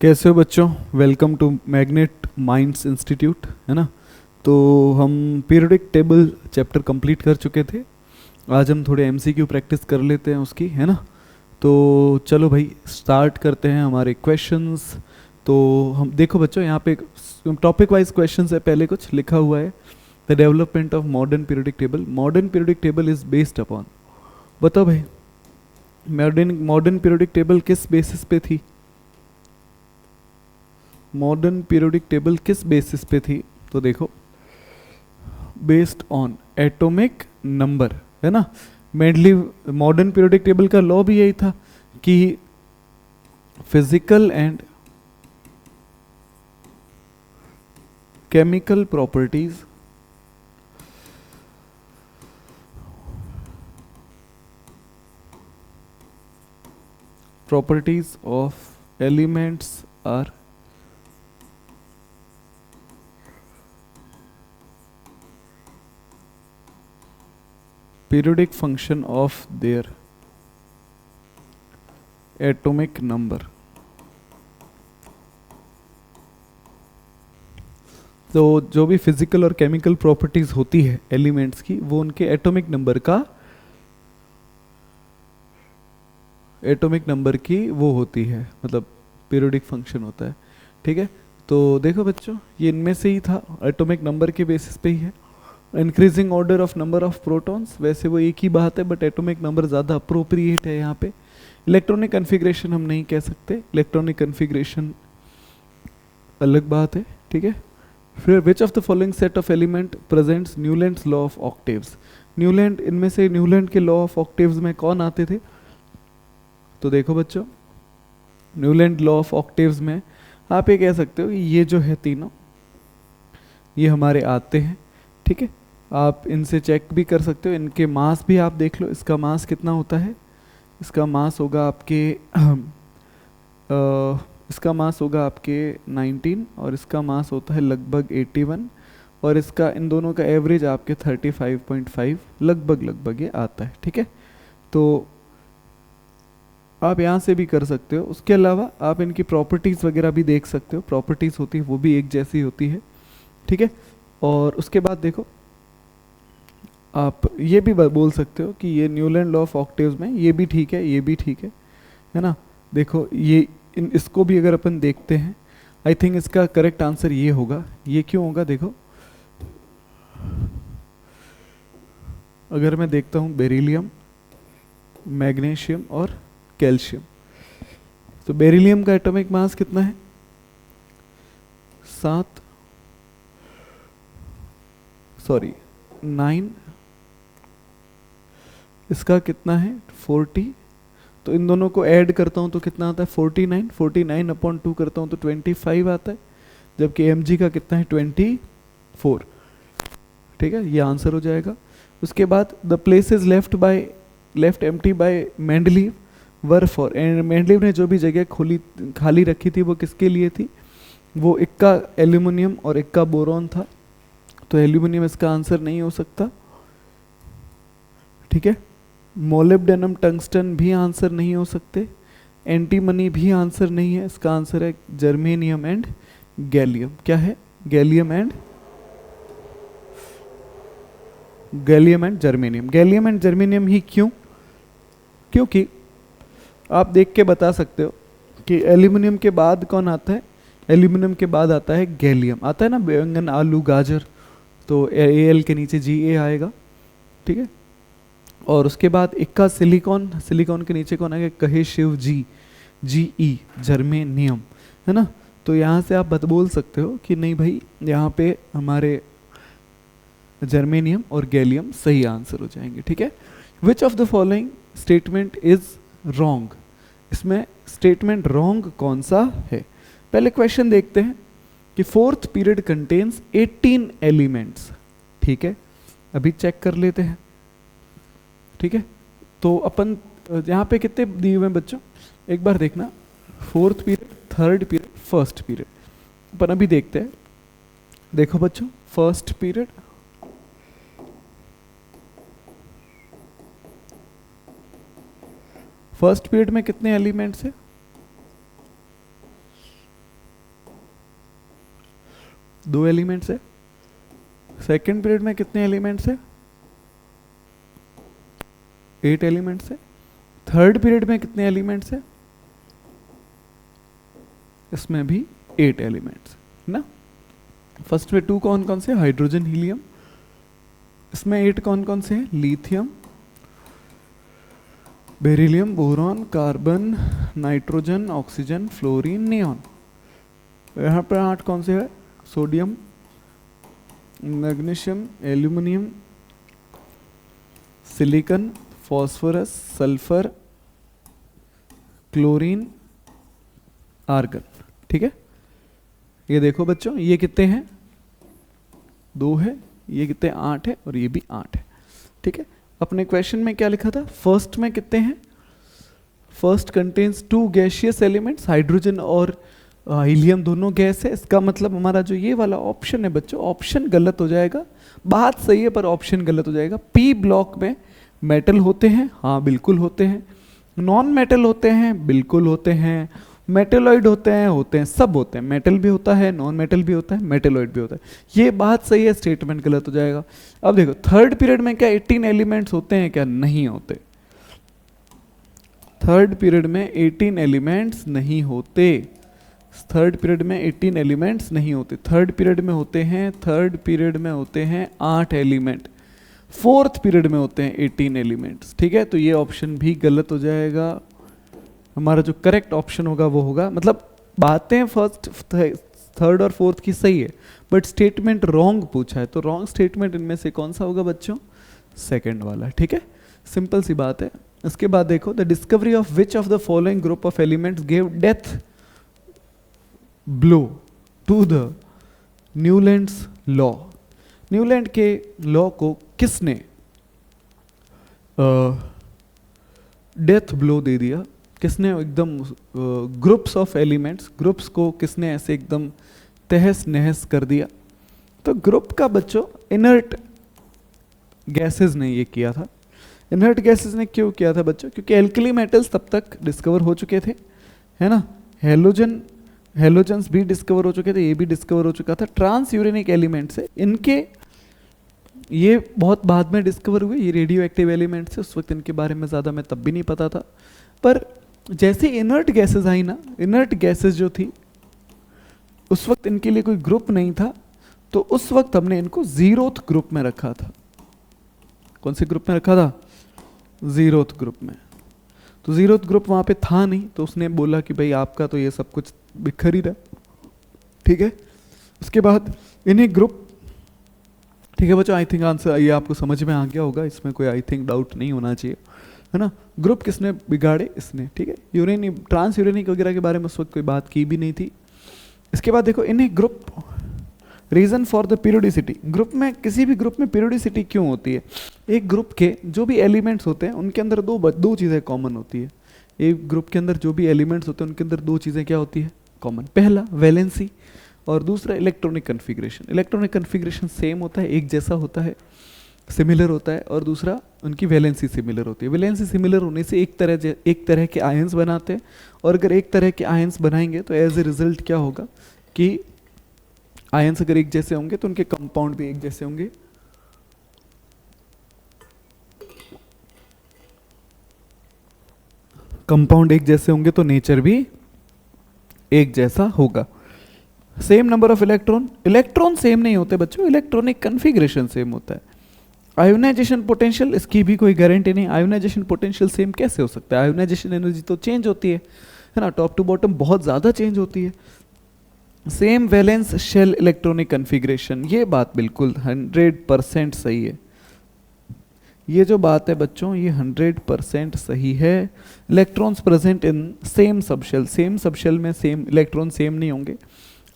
कैसे हो बच्चों। Welcome to Magnet Minds Institute, है ना। तो हम पीरियोडिक टेबल चैप्टर कंप्लीट कर चुके थे। आज हम थोड़े एमसीक्यू प्रैक्टिस कर लेते हैं उसकी, है ना। तो चलो भाई स्टार्ट करते हैं हमारे क्वेश्चंस। तो हम देखो बच्चों, यहाँ पे टॉपिक वाइज क्वेश्चंस है। पहले कुछ लिखा हुआ है, the development of modern periodic table. Modern periodic table is based upon, बताओ भाई, मॉडर्न मॉडर्न पीरियोडिक टेबल किस बेसिस पे थी। मॉडर्न पीरियोडिक टेबल किस बेसिस पे थी, तो देखो, बेस्ड ऑन एटॉमिक नंबर, है ना। मेनली मॉडर्न पीरियोडिक टेबल का लॉ भी यही था कि physical and chemical properties of elements are periodic function of their atomic number। तो जो भी फिजिकल और केमिकल प्रॉपर्टीज होती है एलिमेंट्स की, वो उनके एटॉमिक नंबर की वो होती है, मतलब पीरियोडिक फंक्शन होता है। ठीक है, तो देखो बच्चों, ये इनमें से ही था, एटॉमिक नंबर के बेसिस पे ही है। Increasing order of number of protons, वैसे वो एक ही बात है, बट एटॉमिक नंबर ज़्यादा अप्रोप्रिएट है यहाँ पे। इलेक्ट्रॉनिक कन्फिग्रेशन हम नहीं कह सकते, इलेक्ट्रॉनिक कन्फिग्रेशन अलग बात है। ठीक है, फिर which of the following set of element presents Newlands law of octaves. Newland, इनमें से न्यूलैंड के लॉ ऑफ ऑक्टेव्स में कौन आते थे, तो देखो बच्चों, न्यूलैंड लॉ ऑफ ऑक्टेव्स में आप ये कह सकते हो कि ये जो है तीनों, ये हमारे आते हैं। ठीक है, आप इनसे चेक भी कर सकते हो, इनके मास भी आप देख लो, इसका मास कितना होता है। इसका मास होगा आपके इसका मास होगा आपके 19, और इसका मास होता है लगभग 81, और इसका इन दोनों का एवरेज आपके 35.5 लगभग ये आता है। ठीक है, तो आप यहाँ से भी कर सकते हो। उसके अलावा आप इनकी प्रॉपर्टीज़ वगैरह भी देख सकते हो, प्रॉपर्टीज़ होती है वो भी एक जैसी होती है। ठीक है, और उसके बाद देखो, आप ये भी बोल सकते हो कि ये न्यूलैंड लॉ ऑफ ऑक्टेव्स में ये भी ठीक है, ये भी ठीक है ना। देखो ये इसको भी अगर अपन देखते हैं, आई थिंक इसका करेक्ट आंसर ये होगा। ये क्यों होगा, देखो, अगर मैं देखता हूँ बेरिलियम, मैग्नीशियम और कैल्शियम, तो बेरिलियम का एटॉमिक मास कितना है, 7, सॉरी 9, इसका कितना है 40। तो इन दोनों को ऐड करता हूँ तो कितना आता है 49, 49/2 करता हूँ तो 25 आता है, जबकि mg का कितना है 24। ठीक है, ये आंसर हो जाएगा। उसके बाद the places left empty by Mendeleev were for, and Mendeleev ने जो भी जगह खाली रखी थी वो किसके लिए थी, वो इक्का एल्यूमिनियम और इक्का बोरॉन था, तो एल्यूमिनियम इसका आंसर नहीं हो सकता। ठीक है, मोलिब्डेनम टंगस्टन भी आंसर नहीं हो सकते, एंटीमनी भी आंसर नहीं है, इसका आंसर है जर्मेनियम एंड गैलियम। क्या है, gallium and germanium. Gallium and germanium ही क्यों, क्योंकि आप देख के बता सकते हो कि एल्यूमिनियम के बाद कौन आता है, एल्यूमिनियम के बाद आता है गैलियम, आता है ना, बैंगन आलू गाजर, तो एल के नीचे Ga आएगा। ठीक है, और उसके बाद इक्का सिलिकॉन, सिलिकॉन के नीचे कौन आएगा, कहे शिव Ge, जर्मेनियम, है ना। तो यहाँ से आप बोल सकते हो कि नहीं भाई, यहाँ पे हमारे जर्मेनियम और गैलियम सही आंसर हो जाएंगे। ठीक है, विच of the following statement is wrong, इसमें स्टेटमेंट रॉन्ग कौन सा है। पहले क्वेश्चन देखते हैं कि फोर्थ पीरियड कंटेन्स 18 एलिमेंट्स। ठीक है, अभी चेक कर लेते हैं। ठीक है, तो अपन यहाँ पे कितने दिए हुए हैं बच्चों, एक बार देखना, fourth period, third period, first period, अपन अभी देखते हैं। देखो बच्चों, फर्स्ट पीरियड, फर्स्ट पीरियड में कितने एलिमेंट्स है, 2 एलिमेंट्स है। सेकेंड पीरियड में कितने एलिमेंट्स है? 8 एलिमेंट्स है। थर्ड पीरियड में कितने एलिमेंट्स है? इसमें भी 8 एलिमेंट्स ना। फर्स्ट में 2 कौन कौन से? Hydrogen, helium. इसमें 8 कौन कौन से हैं? Lithium, beryllium, boron, carbon, nitrogen, oxygen, fluorine, neon. यहाँ पर 8 कौन से है? Sodium, magnesium, aluminium, silicon, phosphorus, sulphur, chlorine, argon. ठीक है, ये देखो बच्चों, ये कितने हैं? 2 है। ये कितने? 8 है। और ये भी 8 है। ठीक है, अपने क्वेश्चन में क्या लिखा था? फर्स्ट में कितने हैं? First contains 2 gaseous elements, hydrogen और हीलियम दोनों गैस है। इसका मतलब हमारा जो ये वाला ऑप्शन है बच्चों, ऑप्शन गलत हो जाएगा। बात सही है पर ऑप्शन गलत हो जाएगा। पी ब्लॉक में मेटल होते हैं, हाँ बिल्कुल होते हैं। नॉन मेटल होते हैं, बिल्कुल होते हैं। मेटेलॉइड होते हैं, सब होते हैं। मेटल भी होता है, नॉन मेटल भी होता है, मेटेलॉइड भी होता है। ये बात सही है, स्टेटमेंट गलत हो जाएगा। अब देखो, थर्ड पीरियड में क्या 18 एलिमेंट्स होते हैं क्या? नहीं होते। थर्ड पीरियड में 18 एलिमेंट्स नहीं होते। थर्ड पीरियड में 18 एलिमेंट्स नहीं होते। थर्ड पीरियड में होते हैं 8 एलिमेंट। फोर्थ पीरियड में होते हैं 18 एलिमेंट्स। ठीक है, तो ये ऑप्शन भी गलत हो जाएगा। हमारा जो करेक्ट ऑप्शन होगा वो होगा, मतलब बातें फर्स्ट, थर्ड और फोर्थ की सही है, बट स्टेटमेंट रॉन्ग पूछा है, तो रॉन्ग स्टेटमेंट इनमें से कौन सा होगा बच्चों? सेकंड वाला। ठीक है, सिंपल सी बात है। इसके बाद देखो, the discovery of which of the following group of elements give death blow to the Newlands law. Newland के लॉ को किसने डेथ ब्लो दे दिया? किसने एकदम ग्रुप्स ऑफ एलिमेंट्स, ग्रुप्स को किसने ऐसे एकदम तहस नहस कर दिया? तो ग्रुप का बच्चों इनर्ट गैसेस ने ये किया था। इनर्ट गैसेस ने क्यों किया था बच्चों? क्योंकि एल्कली मेटल्स तब तक डिस्कवर हो चुके थे, है ना। हेलोजन्स भी डिस्कवर हो चुके थे, ये भी डिस्कवर हो चुका था। ट्रांस यूरेनिक एलिमेंट्स है, इनके ये बहुत बाद में डिस्कवर हुए। ये रेडियो एक्टिव एलिमेंट्स है, उस वक्त इनके बारे में ज़्यादा मैं तब भी नहीं पता था। पर जैसे इनर्ट गैसेस आई ना, इनर्ट गैसेस जो थी उस वक्त इनके लिए कोई ग्रुप नहीं था, तो उस वक्त हमने इनको जीरोथ ग्रुप में रखा था। कौन से ग्रुप में रखा था? जीरोथ ग्रुप में। तो जीरोथ ग्रुप वहाँ पे था नहीं, तो उसने बोला कि भाई आपका तो ये सब कुछ बिखर ही रहा। ठीक है, उसके बाद इन्हें ग्रुप, ठीक है बच्चों, आई थिंक आंसर ये आपको समझ में आ गया होगा, इसमें कोई आई थिंक डाउट नहीं होना चाहिए, है ना। ग्रुप किसने बिगाड़े? इसने। ठीक है, यूरेनियम, ट्रांस यूरेनिक वगैरह के बारे में उस वक्त कोई बात की भी नहीं थी। इसके बाद देखो, इन्हें group, reason for the periodicity. Group में, किसी भी ग्रुप में पीरियोडिसिटी क्यों होती है? एक ग्रुप के जो भी एलिमेंट्स होते हैं उनके अंदर दो चीज़ें कॉमन होती है। एक ग्रुप के अंदर जो भी एलिमेंट्स होते हैं उनके अंदर 2 चीज़ें क्या होती है कॉमन? पहला वैलेंसी और दूसरा electronic configuration. Electronic configuration same होता है, एक जैसा होता है, सिमिलर होता है, और दूसरा उनकी वैलेंसी सिमिलर होती है। वैलेंसी सिमिलर होने से एक तरह के आयंस बनाते हैं, और अगर एक तरह के आयंस बनाएंगे तो एज ए रिजल्ट क्या होगा कि आयंस अगर एक जैसे होंगे तो उनके कंपाउंड भी एक जैसे होंगे। कंपाउंड एक जैसे होंगे तो नेचर भी एक जैसा होगा। Same number of electron same नहीं होते बच्चों, इलेक्ट्रॉनिक कन्फिग्रेशन सेम होता है। आयोनाइजेशन पोटेंशियल, इसकी भी कोई गारंटी नहीं। आयोनाइजेशन पोटेंशियल सेम कैसे हो सकता है? आयोनाइजेशन एनर्जी तो चेंज होती है ना, टॉप टू बॉटम बहुत ज़्यादा चेंज होती है। Same valence shell electronic configuration, ये बात बिल्कुल 100% सही है। ये जो बात है बच्चों, ये 100% सही है। Electrons present in same subshell, same subshell में सेम इलेक्ट्रॉन सेम नहीं होंगे।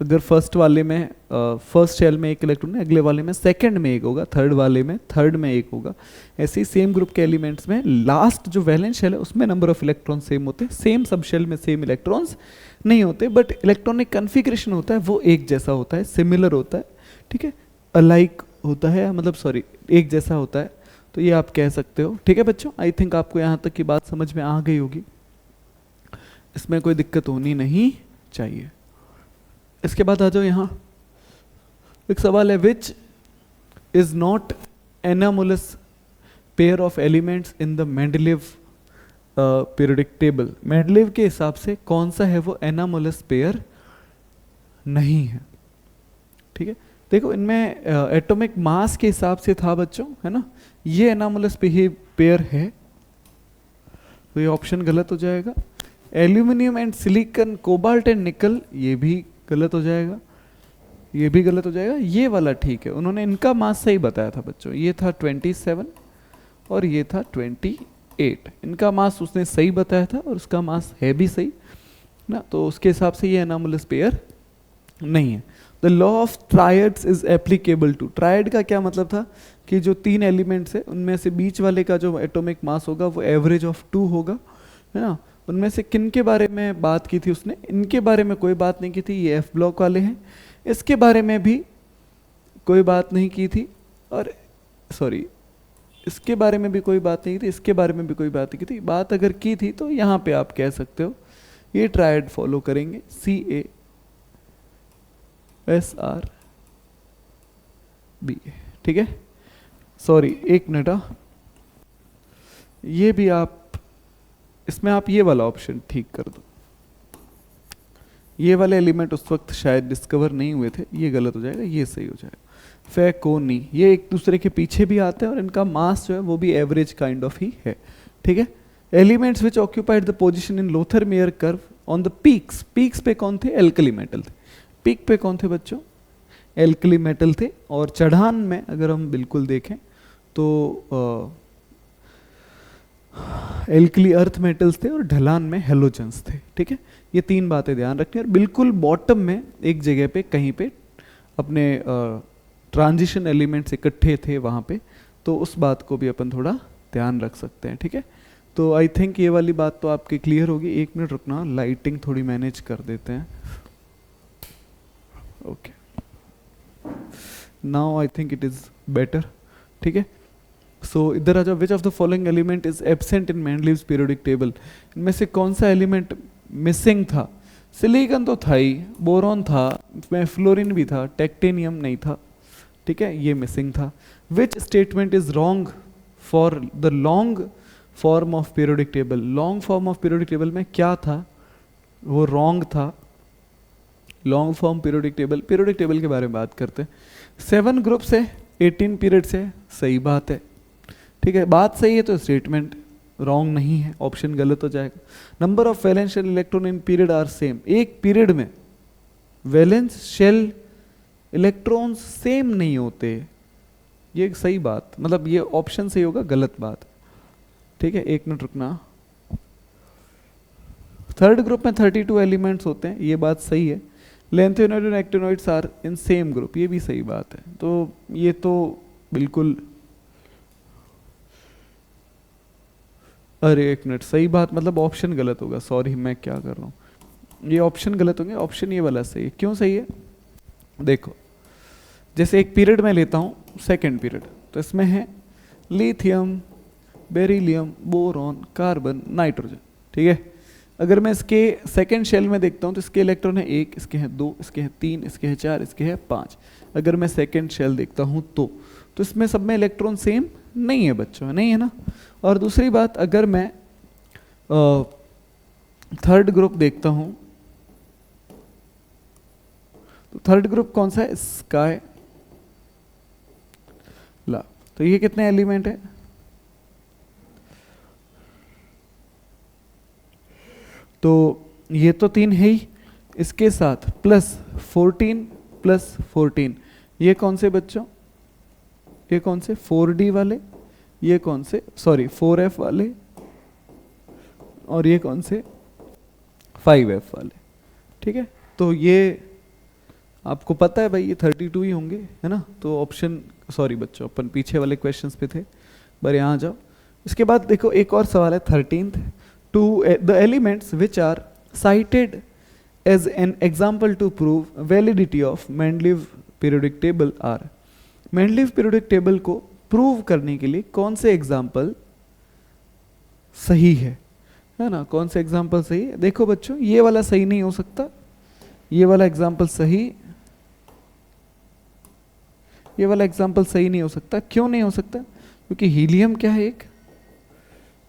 अगर फर्स्ट वाले में फर्स्ट शेल में 1 इलेक्ट्रॉन है, अगले वाले में सेकंड में 1 होगा, थर्ड वाले में थर्ड में 1 होगा। ऐसे ही सेम ग्रुप के एलिमेंट्स में लास्ट जो वैलेंस शेल है उसमें नंबर ऑफ इलेक्ट्रॉन सेम होते हैं, सेम सब शेल में सेम इलेक्ट्रॉन्स नहीं होते, बट इलेक्ट्रॉनिक कन्फिग्रेशन होता है वो एक जैसा होता है, सिमिलर होता है। ठीक है, अलाइक होता है, मतलब सॉरी एक जैसा होता है, तो ये आप कह सकते हो। ठीक है बच्चों, आई थिंक आपको यहाँ तक की बात समझ में आ गई होगी, इसमें कोई दिक्कत होनी नहीं चाहिए। इसके बाद आ जाओ यहाँ, एक सवाल है, which is not anomalous pair of elements in the Mendeleev periodic table. Mendeleev के हिसाब से कौन सा है वो एनामोलस पेयर नहीं है। ठीक है, देखो इनमें एटॉमिक मास के हिसाब से था बच्चों, है ना, ये एनामोलस पेयर है, तो ये ऑप्शन गलत हो जाएगा। Aluminium and silicon, cobalt and निकल, ये भी गलत हो जाएगा, ये भी गलत हो जाएगा। ये वाला ठीक है, उन्होंने इनका मास सही बताया था बच्चों, ये था 27 और ये था 28। इनका मास उसने सही बताया था और उसका मास है भी सही ना, तो उसके हिसाब से ये एनामोलस पेयर नहीं है। The law of triads is applicable to, triad का क्या मतलब था कि जो 3 एलिमेंट्स है उनमें से बीच वाले का जो एटॉमिक मास होगा वो एवरेज ऑफ 2 होगा, है ना। उनमें से किन के बारे में बात की थी उसने, इनके बारे में कोई बात नहीं की थी, ये एफ ब्लॉक वाले हैं, इसके बारे में भी कोई बात नहीं की थी, और सॉरी इसके बारे में भी कोई बात नहीं की थी, इसके बारे में भी कोई बात नहीं की थी। बात अगर की थी तो यहाँ पे आप कह सकते हो ये ट्रायड फॉलो करेंगे, CASRBA, ठीक है। सॉरी एक मिनट, ये भी आप इसमें आप ये वाला ऑप्शन ठीक कर दो, ये वाले एलिमेंट उस वक्त शायद डिस्कवर नहीं हुए थे, ये गलत हो जाएगा, ये सही हो जाएगा। फैकोनी, ये एक दूसरे के पीछे भी आते हैं और इनका मास जो है वो भी एवरेज काइंड ऑफ ही है, ठीक है। Elements which occupied the position in Lothar Meyer curve on the peaks, peaks पे कौन थे, एल्कली मेटल थे। पीक पे कौन थे बच्चों, एल्कली मेटल थे, और चढ़ान में अगर हम बिल्कुल देखें तो एल्कली अर्थ मेटल्स थे और ढलान में हेलोजन्स थे, ठीक है। ये 3 बातें ध्यान रखनी है। और बिल्कुल बॉटम में एक जगह पे कहीं पे अपने ट्रांजिशन एलिमेंट्स इकट्ठे थे वहाँ पे, तो उस बात को भी अपन थोड़ा ध्यान रख सकते हैं, ठीक है। तो आई थिंक ये वाली बात तो आपकी क्लियर होगी। 1 मिनट रुकना, लाइटिंग थोड़ी मैनेज कर देते हैं। Okay, now I think it is better, ठीक है। सो इधर आ जाओ, विच of the following element is absent in Mendeleev's periodic table, इनमें से कौन सा एलिमेंट मिसिंग था। सिलिकॉन तो था ही, बोरॉन था, इसमें फ्लोरीन भी था, टेक्टेनियम नहीं था, ठीक है, ये मिसिंग था। Which statement is wrong for the long form of periodic table, long form of periodic table में क्या था वो रॉन्ग था। लॉन्ग फॉर्म पीरियोडिक टेबल के बारे में बात करते हैं। 7 ग्रुप्स है, 18 पीरियड्स है, सही बात है, ठीक है, बात सही है तो स्टेटमेंट रॉन्ग नहीं है, ऑप्शन गलत हो जाएगा। Number of valence shell electron in period are same, एक पीरियड में वैलेंस शेल इलेक्ट्रॉन्स सेम नहीं होते, ये सही बात, मतलब ये ऑप्शन सही होगा, गलत बात, ठीक है। 1 मिनट रुकना। 3rd ग्रुप में 32 एलिमेंट्स होते हैं, ये बात सही है। लैंथेनॉइड और actinoids are in same group, ये भी सही बात है। तो ये तो बिल्कुल, अरे 1 मिनट, सही बात मतलब ऑप्शन गलत होगा, सॉरी मैं क्या कर रहा हूँ, ये ऑप्शन गलत होंगे, ऑप्शन ये वाला सही है। क्यों सही है, देखो जैसे एक पीरियड में लेता हूँ, 2nd पीरियड, तो इसमें है lithium, beryllium, boron, carbon, nitrogen, ठीक है। अगर मैं इसके 2nd शेल में देखता हूँ तो इसके इलेक्ट्रॉन है 1, इसके हैं 2, इसके हैं 3, इसके हैं 4, इसके हैं 5। अगर मैं 2nd शेल देखता हूँ तो इसमें सब में इलेक्ट्रॉन सेम नहीं है बच्चों, नहीं है ना। और दूसरी बात, अगर मैं 3rd ग्रुप देखता हूँ तो 3rd ग्रुप कौन सा है, स्काई ला, तो ये कितने एलिमेंट है, तो ये तो 3 है ही, इसके साथ प्लस 14 प्लस 14, ये कौन से बच्चों, ये कौन से 4D वाले, ये कौन से सॉरी 4F वाले, और ये कौन से 5F वाले, ठीक है। तो ये आपको पता है भाई ये 32 ही होंगे, है ना। तो ऑप्शन, सॉरी बच्चों अपन पीछे वाले क्वेश्चंस पे थे, पर यहाँ जाओ। इसके बाद देखो एक और सवाल है 13th, to the elements which are cited as an example to prove validity of Mendeleev periodic table are, Mendeleev periodic table को प्रूव करने के लिए कौन से एग्जाम्पल सही है ना, कौन से एग्जाम्पल सही है। देखो बच्चों ये वाला सही नहीं हो सकता, ये वाला एग्जाम्पल सही ये वाला एग्जाम्पल सही नहीं हो सकता। क्यों नहीं हो सकता? क्योंकि हीलियम क्या है, एक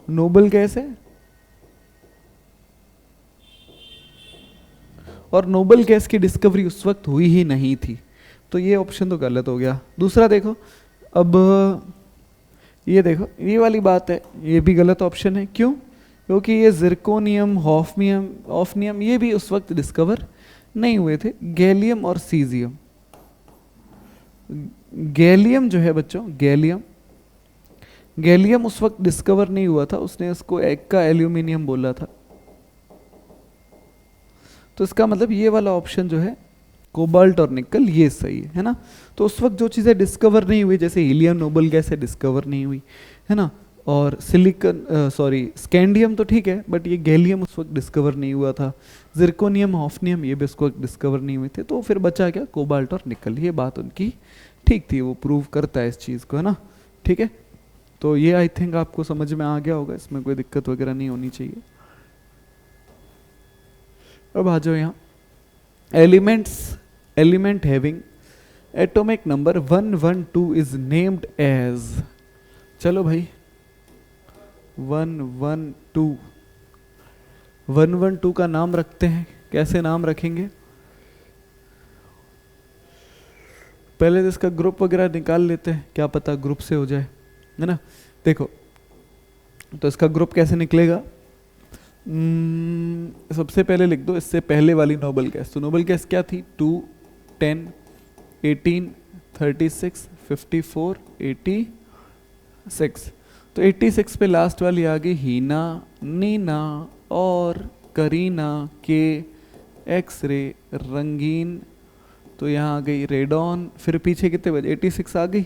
नोबल गैस है, और नोबल गैस की डिस्कवरी उस वक्त हुई ही नहीं थी, तो ये ऑप्शन तो गलत हो गया। दूसरा देखो, अब ये देखो, ये वाली बात है, ये भी गलत ऑप्शन है। क्यों? क्योंकि ये जिरकोनियम, हॉफनियम, ऑफनियम ये भी उस वक्त डिस्कवर नहीं हुए थे। गैलियम और सीजियम, गैलियम जो है बच्चों, गैलियम, गैलियम उस वक्त डिस्कवर नहीं हुआ था, उसने इसको एक का एल्यूमिनियम बोला था। तो इसका मतलब ये वाला ऑप्शन जो है कोबाल्ट और निकल, ये सही है ना। तो उस वक्त जो चीज़ें डिस्कवर नहीं हुई, जैसे हीलियम नोबल गैस है, डिस्कवर नहीं हुई है ना, और सिलिकन सॉरी स्कैंडियम तो ठीक है, बट ये गैलियम उस वक्त डिस्कवर नहीं हुआ था। जिरकोनियम, हॉफनियम ये भी उस वक्त डिस्कवर नहीं हुए थे, तो फिर बचा क्या, कोबाल्ट और निकल। ये बात उनकी ठीक थी, वो प्रूव करता है इस चीज़ को, है ना। ठीक है, तो ये आई थिंक आपको समझ में आ गया होगा, इसमें कोई दिक्कत वगैरह नहीं होनी चाहिए। अब आ जाओ यहाँ, elements, element having atomic number 112 is named as. चलो भाई, 112, 112 का नाम रखते हैं। कैसे नाम रखेंगे? पहले तो इसका ग्रुप वगैरह निकाल लेते हैं, क्या पता ग्रुप से हो जाए, है ना। देखो, तो इसका ग्रुप कैसे निकलेगा? सबसे पहले लिख दो इससे पहले वाली नोबल गैस। तो नोबल गैस क्या थी? 2, 10, 18, 36, 54, 86। तो 86 पे लास्ट वाली आ गई हीना, नीना और करीना के एक्स-रे रंगीन। तो यहाँ आ गई रेडॉन। फिर पीछे कितने बजे? 86 आ गई,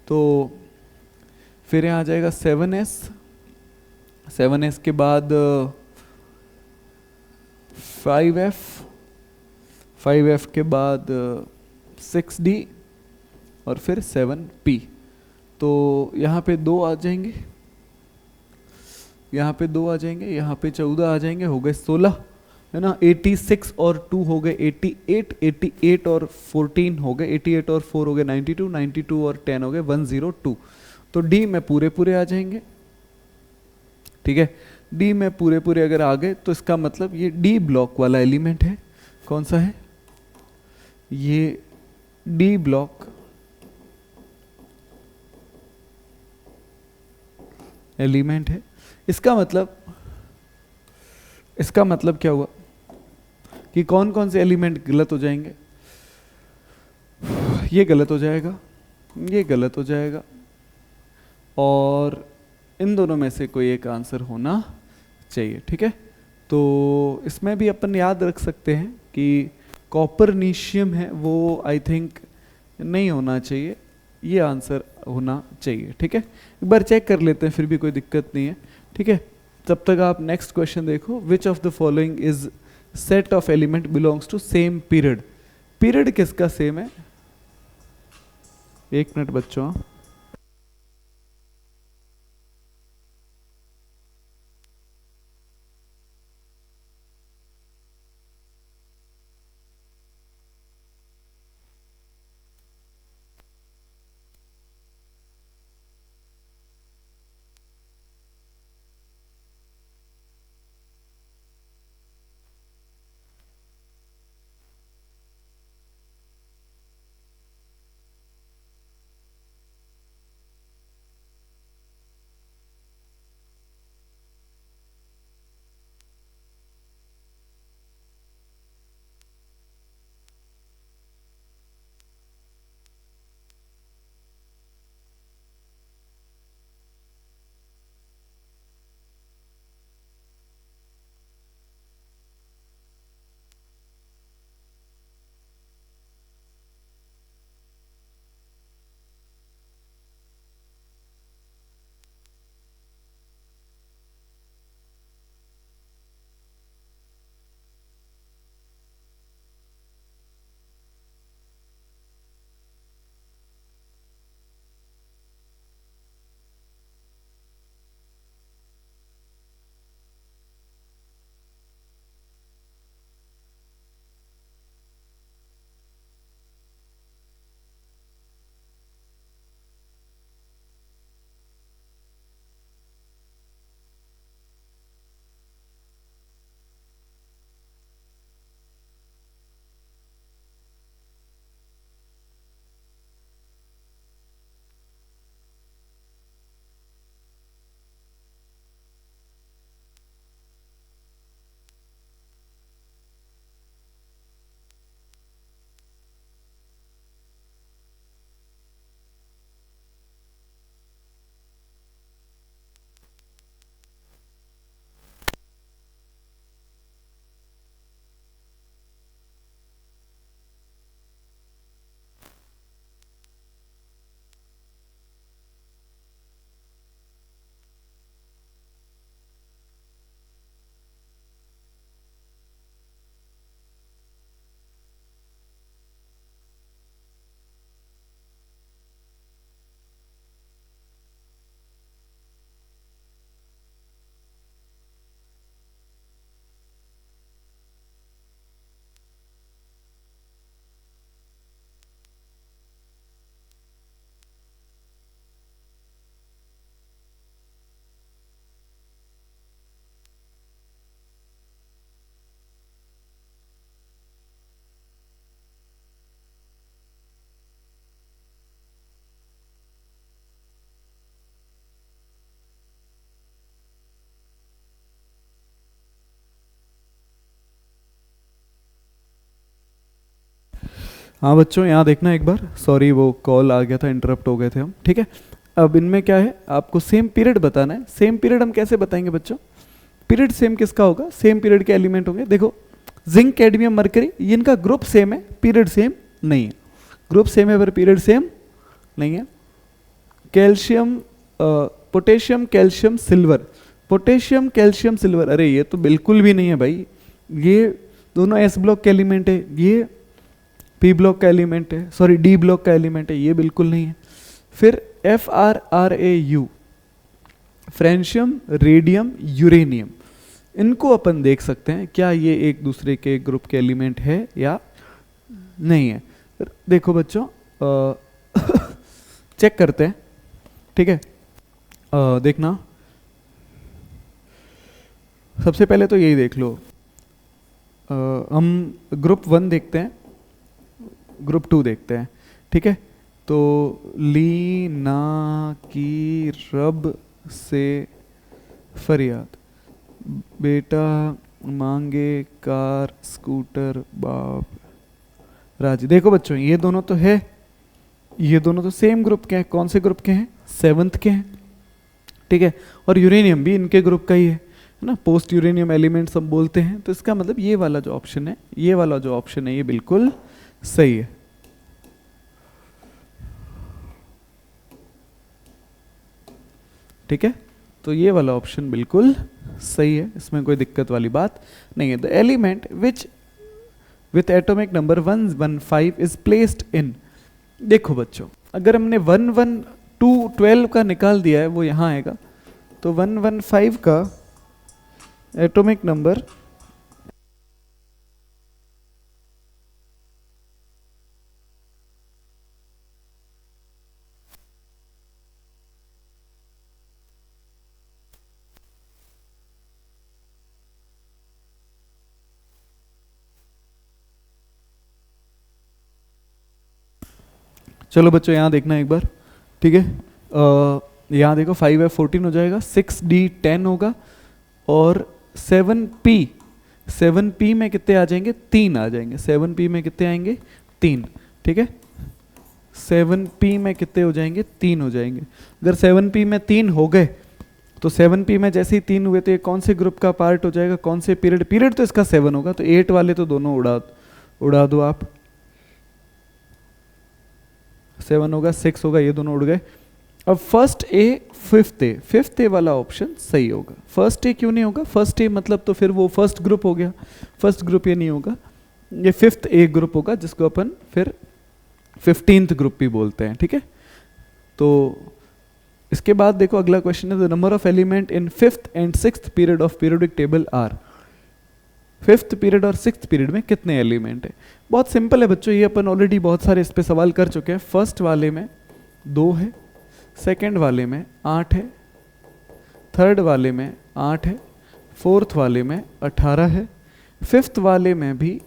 तो फिर यहाँ आ जाएगा 7s। 7s के बाद 5f, 5f के बाद 6d और फिर 7p। तो यहाँ पे 2 आ जाएंगे, यहाँ पे 2 आ जाएंगे, यहाँ पे 14 आ जाएंगे, हो गए 16, है ना। 86 और 2 हो गए 88, 88 और 14 हो गए 88 और 4 हो गए 92, 92 और 10 हो गए 102। तो डी में पूरे पूरे आ जाएंगे, ठीक है। डी में पूरे पूरे अगर आ गए तो इसका मतलब ये डी ब्लॉक वाला एलिमेंट है। कौन सा है? ये डी ब्लॉक एलिमेंट है। इसका मतलब क्या हुआ कि कौन कौन से एलिमेंट गलत हो जाएंगे? ये गलत हो जाएगा, ये गलत हो जाएगा, और इन दोनों में से कोई एक आंसर होना चाहिए, ठीक है। तो इसमें भी अपन याद रख सकते हैं कि कॉपरनीशियम है वो आई थिंक नहीं होना चाहिए, ये आंसर होना चाहिए, ठीक है। एक बार चेक कर लेते हैं, फिर भी कोई दिक्कत नहीं है, ठीक है। तब तक आप नेक्स्ट क्वेश्चन देखो। Which of the following is set of element belongs to same period? Period किसका सेम है? एक मिनट बच्चों, हाँ बच्चों यहाँ देखना एक बार, सॉरी वो कॉल आ गया था, इंटरप्ट हो गए थे हम, ठीक है। अब इनमें क्या है, आपको सेम पीरियड बताना है। सेम पीरियड हम कैसे बताएंगे बच्चों, पीरियड सेम किसका होगा, सेम पीरियड के एलिमेंट होंगे। देखो जिंक, कैडमियम, मरकरी, इनका ग्रुप सेम है, पीरियड सेम नहीं है। ग्रुप सेम है पर पीरियड सेम नहीं है। Calcium, potassium, calcium, silver, potassium, calcium, silver, अरे ये तो बिल्कुल भी नहीं है भाई, ये दोनों एस ब्लॉक के एलिमेंट है, ये पी ब्लॉक का एलिमेंट है, सॉरी डी ब्लॉक का एलिमेंट है, ये बिल्कुल नहीं है। फिर F R R A U, francium, radium, uranium, इनको अपन देख सकते हैं क्या ये एक दूसरे के ग्रुप के एलिमेंट है या नहीं है। देखो बच्चों चेक करते हैं, ठीक है। देखना सबसे पहले तो यही देख लो, हम ग्रुप 1 देखते हैं, ग्रुप 2 देखते हैं, ठीक है। तो लीना की रब से फरियाद, बेटा मांगे कार, स्कूटर, बाप राजी। देखो बच्चों ये दोनों तो है, ये दोनों तो सेम ग्रुप के हैं। कौन से ग्रुप के हैं, 7th के हैं, ठीक है। और यूरेनियम भी इनके ग्रुप का ही है ना, पोस्ट यूरेनियम एलिमेंट सब बोलते हैं। तो इसका मतलब ये वाला जो ऑप्शन है, ये वाला जो ऑप्शन है, ये बिल्कुल सही है। ठीक है, तो ये वाला ऑप्शन बिल्कुल सही है, इसमें कोई दिक्कत वाली बात नहीं है। The element which with atomic number 115 is placed in, देखो बच्चों अगर हमने 112 का निकाल दिया है वो यहाँ आएगा, तो 115 का एटॉमिक नंबर चलो बच्चों यहाँ देखना एक बार, ठीक है। यहाँ देखो 5 है 14 हो जाएगा, 6D 10 होगा, और 7P में कितने आ जाएंगे, 3 आ जाएंगे। 7P में कितने आएंगे, 3, ठीक है। 7P में कितने हो जाएंगे, 3 हो जाएंगे। अगर 7P में 3 हो गए तो 7P में जैसे ही 3 हुए तो ये कौन से ग्रुप का पार्ट हो जाएगा, कौन से पीरियड, पीरियड तो इसका 7 होगा, तो 8 वाले तो दोनों उड़ा दो आप, 7 होगा, 6 होगा, ये दोनों उड़ गए। अब फर्स्ट ए फिफ्थ ए वाला ऑप्शन सही होगा। फर्स्ट ए क्यों नहीं होगा, फर्स्ट ए मतलब तो फिर वो फर्स्ट ग्रुप हो गया, फर्स्ट ग्रुप ये नहीं होगा, ये 5th ए ग्रुप होगा, जिसको अपन फिर 15th ग्रुप भी बोलते हैं, ठीक है। तो इसके बाद देखो अगला क्वेश्चन है, the number of element in 5th and 6th period of periodic table are, 5th period और 6th पीरियड में कितने एलिमेंट है। बहुत सिंपल है बच्चों, ये अपन ऑलरेडी बहुत सारे इस पे सवाल कर चुके हैं। फर्स्ट वाले में 2 है, सेकंड वाले में 8 है, थर्ड वाले में 8 है, फोर्थ वाले में 18 है, 5th वाले में भी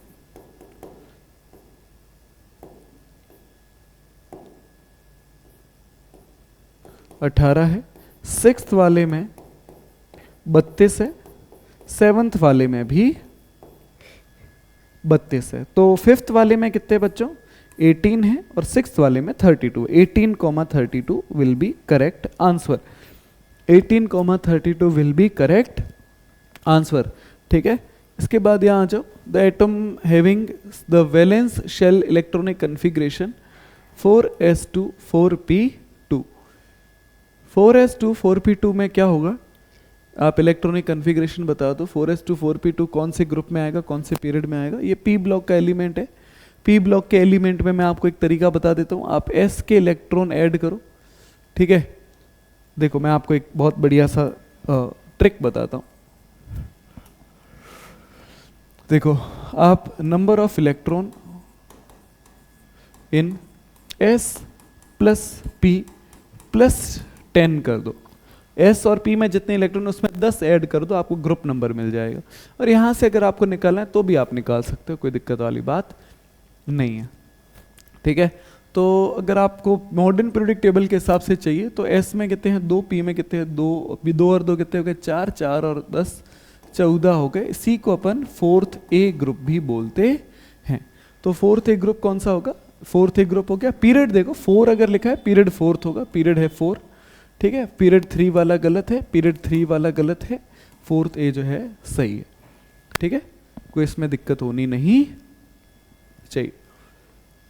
18 है, 6th वाले में 32 है, 7th वाले में भी 32 है। तो 5th वाले में कितने बच्चों, 18 है, और 6th वाले में 32, 18,32 will be correct answer, 18,32 will be correct answer, ठीक है। इसके बाद यहाँ आ जाओ, the atom having the valence shell electronic configuration 4s2 4p2, 4s2 4p2 में क्या होगा, आप इलेक्ट्रॉनिक कन्फिग्रेशन बता दो। 4s2 4p2 कौन से ग्रुप में आएगा, कौन से पीरियड में आएगा, ये पी ब्लॉक का एलिमेंट है। पी ब्लॉक के एलिमेंट में मैं आपको एक तरीका बता देता हूँ, आप s के इलेक्ट्रॉन ऐड करो, ठीक है। देखो मैं आपको एक बहुत बढ़िया सा ट्रिक बताता हूँ। देखो आप number of electron in s plus p plus 10 कर दो, S और P में जितने इलेक्ट्रॉन उसमें 10 ऐड कर दो, आपको ग्रुप नंबर मिल जाएगा। और यहाँ से अगर आपको निकालना है तो भी आप निकाल सकते हो, कोई दिक्कत वाली बात नहीं है, ठीक है। तो अगर आपको मॉडर्न पीरियोडिक टेबल के हिसाब से चाहिए तो S में कितने हैं 2, P में कितने हैं 2, दो और 2 कितने हो गए 4, 4 और 10 14 हो गए। इसी को अपन 4th A ग्रुप भी बोलते हैं। तो फोर्थ ए ग्रुप कौन सा होगा? फोर्थ ए ग्रुप हो गया। पीरियड देखो 4 अगर लिखा है पीरियड फोर्थ होगा, पीरियड है 4, ठीक है। पीरियड 3 वाला गलत है, पीरियड 3 वाला गलत है, फोर्थ ए जो है सही है, ठीक है। कोई इसमें दिक्कत होनी नहीं चाहिए।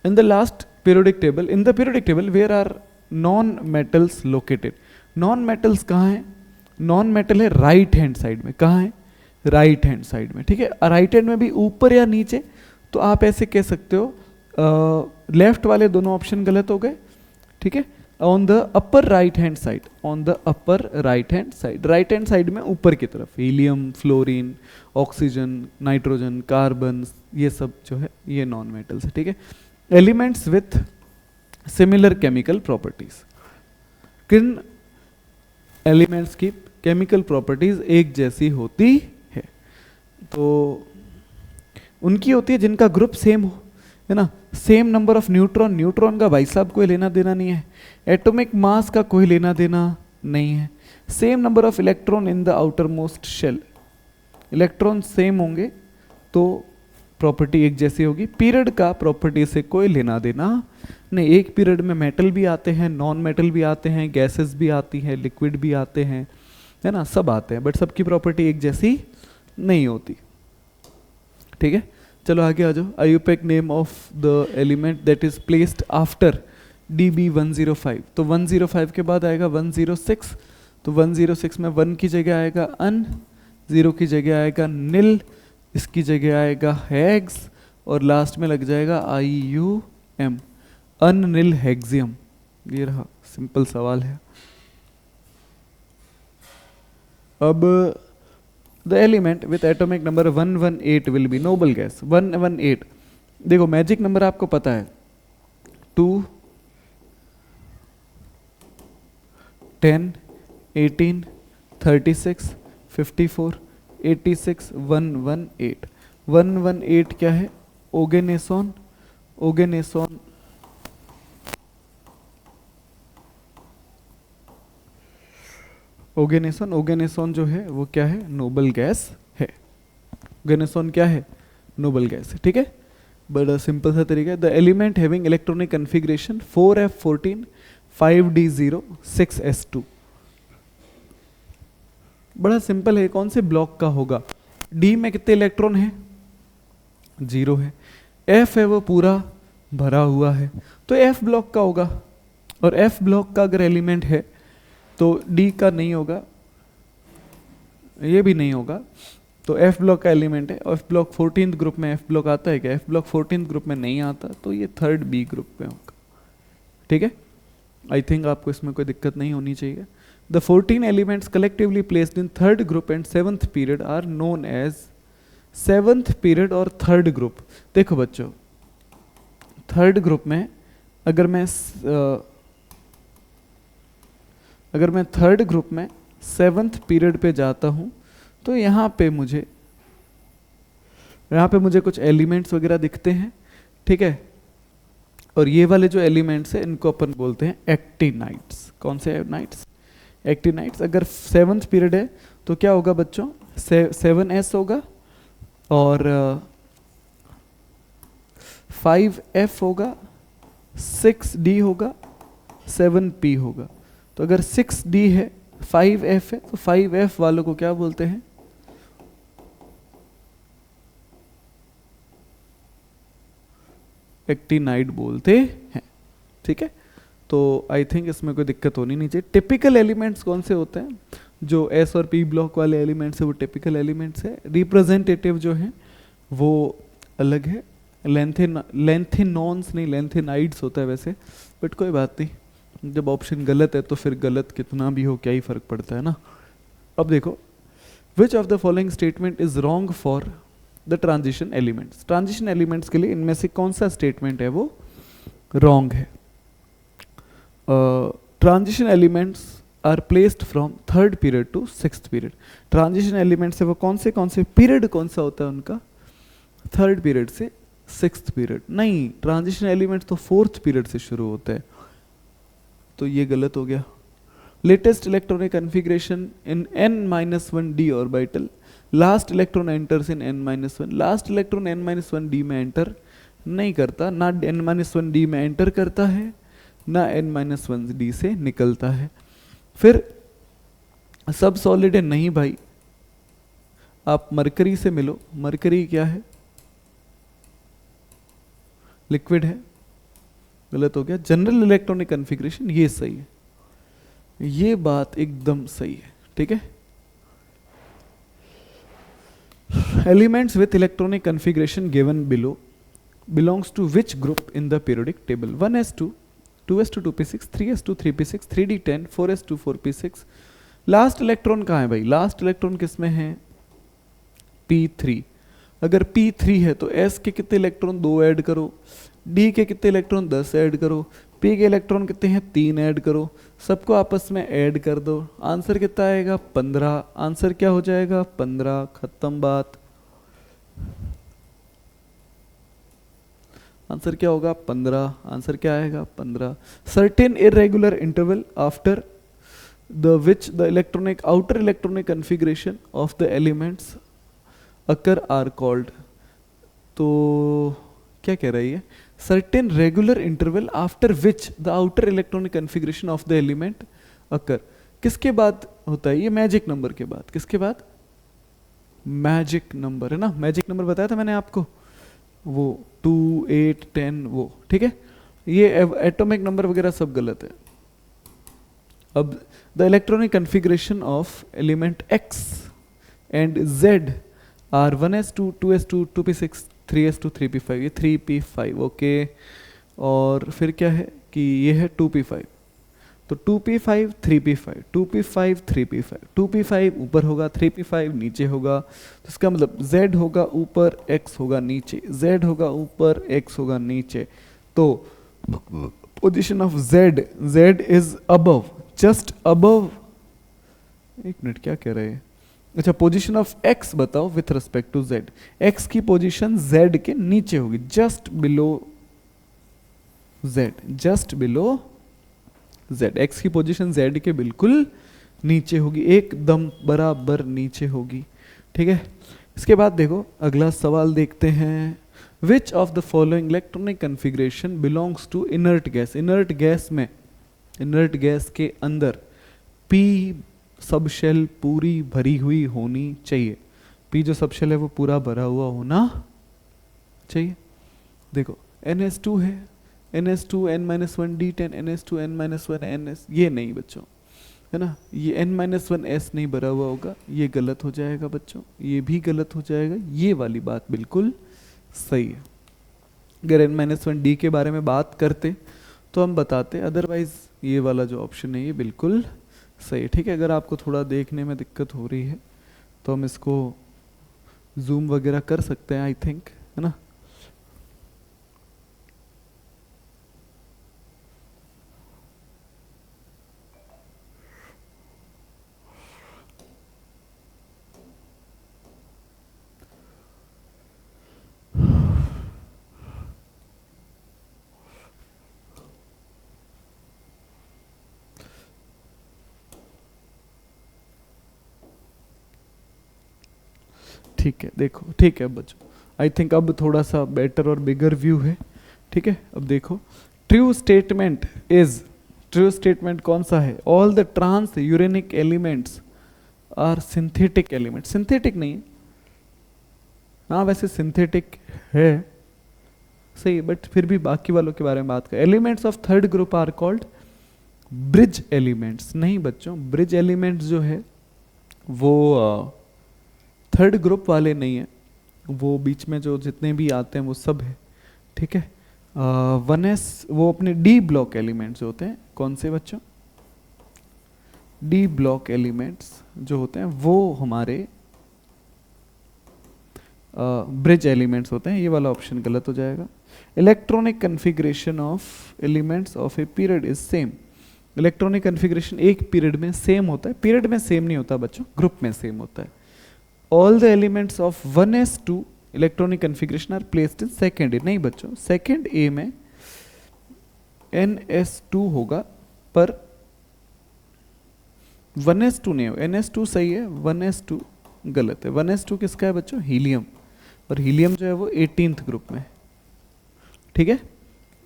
In the last periodic table, in the periodic table where are non metals located. Non metals कहाँ हैं? नॉन मेटल है राइट हैंड साइड में। कहाँ है? राइट हैंड साइड में, ठीक है। राइट हैंड में भी ऊपर या नीचे, तो आप ऐसे कह सकते हो लेफ्ट वाले दोनों ऑप्शन गलत हो गए, ठीक है। On the upper right hand side, on the upper right hand side, right hand side में ऊपर की तरफ helium, fluorine, oxygen, nitrogen, carbon, ये सब जो है ये नॉन मेटल्स है, ठीक है। Elements with similar chemical properties, किन एलिमेंट्स की केमिकल प्रॉपर्टीज एक जैसी होती है? तो उनकी होती है जिनका ग्रुप सेम हो, है ना। Same number of neutron, neutron का भाई साहब कोई लेना देना नहीं है। एटॉमिक मास का कोई लेना देना नहीं है। Same number of electron in the outer most shell, electron same होंगे तो प्रॉपर्टी एक जैसी होगी। पीरियड का प्रॉपर्टी से कोई लेना देना नहीं। एक पीरियड में मेटल भी आते हैं, नॉन मेटल भी आते हैं, गैसेस भी आती हैं, लिक्विड भी आते हैं, है ना, सब आते हैं, बट सबकी प्रॉपर्टी एक जैसी नहीं होती, ठीक है। चलो आगे आ जाओ। IUPAC name of the element that is placed after DB105, तो 105 के बाद आएगा 106, तो 106 में 1 की जगह आएगा अन, 0 की जगह आएगा निल, इसकी जगह आएगा हेक्स, और लास्ट में लग जाएगा IUM, अननिल हेक्सियम। ये रहा, सिंपल सवाल है। अब the element with atomic number 118 will be noble gas. 118 देखो मैजिक नंबर आपको पता है, 2, 10, 18, 36, 54, 86, 118। 118 क्या है? ओगेनेसॉन, ओगेनेसॉन ओगेनेसॉन, ओगेनेसॉन जो है वो क्या है? नोबल गैस है। ओगेनेसॉन क्या है? नोबल गैस है, ठीक है। बड़ा सिंपल सा तरीका है। The element having electronic configuration 4f14 5d0 6s2, बड़ा सिंपल है। कौन से ब्लॉक का होगा? डी में कितने इलेक्ट्रॉन है? 0 है। एफ है वो पूरा भरा हुआ है, तो एफ ब्लॉक का होगा। और एफ ब्लॉक का अगर एलिमेंट है तो डी का नहीं होगा, ये भी नहीं होगा, तो एफ ब्लॉक का एलिमेंट है। एफ ब्लॉक 14th ग्रुप में एफ ब्लॉक आता है क्या? एफ ब्लॉक 14th ग्रुप में नहीं आता, तो ये 3rd बी ग्रुप में होगा, ठीक है। आई थिंक आपको इसमें कोई दिक्कत नहीं होनी चाहिए। The 14 elements collectively placed in 3rd group and 7th period are known as 7th period और 3rd ग्रुप। देखो बच्चों, 3rd ग्रुप में अगर मैं 3rd ग्रुप में 7th पीरियड पे जाता हूँ, तो यहाँ पे मुझे कुछ एलिमेंट्स वगैरह दिखते हैं, ठीक है। और ये वाले जो एलिमेंट्स हैं इनको अपन बोलते हैं एक्टिनाइट्स। कौन से नाइट्स? एक्टिनाइट्स। अगर 7th पीरियड है तो क्या होगा बच्चों? 7s होगा, और 5f होगा, 6d होगा, 7p होगा। तो अगर 6d है, 5f है, तो 5f वालों को क्या बोलते हैं? एक्टिनाइड बोलते हैं, ठीक है। तो आई थिंक इसमें कोई दिक्कत होनी नहीं चाहिए। टिपिकल एलिमेंट्स कौन से होते हैं? जो एस और पी ब्लॉक वाले एलिमेंट्स है वो टिपिकल एलिमेंट्स है। रिप्रेजेंटेटिव जो हैं वो अलग है। लेंथेनॉन्स नहीं, लेंथेनाइड्स होता है वैसे, बट कोई बात नहीं, जब ऑप्शन गलत है तो फिर गलत कितना भी हो क्या ही फर्क पड़ता है ना। अब देखो, which of the following statement is wrong for the transition elements. Transition elements के लिए इनमें से कौन सा स्टेटमेंट है वो रॉन्ग है? Transition elements are placed from 3rd period to 6th period. Transition element से वो कौन से पीरियड कौन सा होता है उनका? 3rd पीरियड से 6th पीरियड। नहीं, ट्रांजिशन एलिमेंट तो 4th पीरियड से शुरू होता है, तो ये गलत हो गया। Latest electronic configuration in n-1d orbital, last electron enters in n-1। Last electron n-1d में एंटर नहीं करता, ना n-1d में एंटर करता है, ना n-1d से निकलता है। फिर सब सॉलिड है नहीं भाई, आप मरकरी से मिलो, मरकरी क्या है, लिक्विड है, गलत हो गया। जनरल इलेक्ट्रॉनिक कन्फिग्रेशन ये सही है, ये बात एकदम सही है, ठीक है। Elements with electronic configuration given below belongs to which group in the periodic table? 1s2, 2s2 2p6, 3s2 3p6, 3d10, 4s2 4p6। Last electron कहाँ है भाई, लास्ट इलेक्ट्रॉन किसमें है, p3। अगर p3 है तो s के कितने इलेक्ट्रॉन 2 ऐड करो, d के कितने इलेक्ट्रॉन 10 ऐड करो, p के इलेक्ट्रॉन कितने हैं 3 ऐड करो, सबको आपस में ऐड कर दो, आंसर कितना आएगा 15। आंसर क्या हो जाएगा 15, खत्म बात। आंसर क्या होगा 15, आंसर क्या आएगा 15। Certain irregular interval after the which the electronic outer electronic configuration of the elements occur are called. तो क्या कह रही है, certain regular interval after which the outer electronic configuration of the element occur, किसके बाद होता है ये, मैजिक नंबर के बाद, किसके बाद, मैजिक नंबर है ना, मैजिक नंबर बताया था मैंने आपको, वो 2 8 10 वो, ठीक है। ये एटॉमिक नंबर वगैरह सब गलत है। अब the electronic configuration of element x and z are 1s2 2s2 2p6 3s2 3p5, ये 3p5 ओके। और फिर क्या है कि ये है 2p5, तो 2p5 3p5 2p5 3p5 2p5 ऊपर होगा 3p5 नीचे होगा, तो इसका मतलब z होगा ऊपर x होगा नीचे, z होगा ऊपर x होगा नीचे। तो position of z is above, just above, एक मिनट क्या कह रहे हैं, अच्छा पोजीशन ऑफ x बताओ with respect to z, x की पोजीशन z के नीचे होगी, just below z, just below z, x की पोजीशन z के बिल्कुल नीचे होगी, एकदम बराबर नीचे होगी, ठीक है। इसके बाद देखो अगला सवाल देखते हैं, which of the following electronic configuration belongs to inert gas. Inert gas में, इनर्ट गैस के अंदर p सब शेल पूरी भरी हुई होनी चाहिए, p जो सब शेल है वो पूरा भरा हुआ होना चाहिए। देखो NS2 है, NS2 n-1d10 NS2 n-1 NS, ये नहीं बच्चों है ना, ये n-1s नहीं भरा हुआ होगा, ये गलत हो जाएगा बच्चों, ये भी गलत हो जाएगा, ये वाली बात बिल्कुल सही है। अगर n-1d के बारे में बात करते तो हम बताते, अदरवाइज ये वाला जो ऑप्शन है ये बिल्कुल सही है, ठीक है। अगर आपको थोड़ा देखने में दिक्कत हो रही है तो हम इसको जूम वगैरह कर सकते हैं आई थिंक, है ना। ठीक है देखो, ठीक है बच्चों, आई थिंक अब थोड़ा सा बेटर और बिगर व्यू है, ठीक है। अब देखो true statement is, true statement कौन सा है, all the transuranic elements are synthetic element, synthetic नहीं है, हाँ वैसे सिंथेटिक है सही, बट फिर भी बाकी वालों के बारे में बात करें। Elements of third group are called bridge elements, नहीं बच्चों ब्रिज एलिमेंट्स जो है वो थर्ड ग्रुप वाले नहीं है, वो बीच में जो जितने भी आते हैं वो सब है, ठीक है। 1s वो अपने डी ब्लॉक एलिमेंट्स होते हैं, कौन से बच्चों, डी ब्लॉक एलिमेंट्स जो होते हैं वो हमारे ब्रिज एलिमेंट्स होते हैं, ये वाला ऑप्शन गलत हो जाएगा। Electronic configuration of elements of a period is same, electronic configuration एक पीरियड में सेम होता है, पीरियड में सेम नहीं होता बच्चों, ग्रुप में सेम होता है। All the elements of 1s2 electronic configuration are placed in second A, नहीं बच्चों second A में NS2 होगा पर 1s2 नहीं होगा, NS2 सही है 1s2 गलत है। 1s2 किसका है बच्चों, हीलियम, और हीलियम जो है वो 18th ग्रुप में, ठीक है।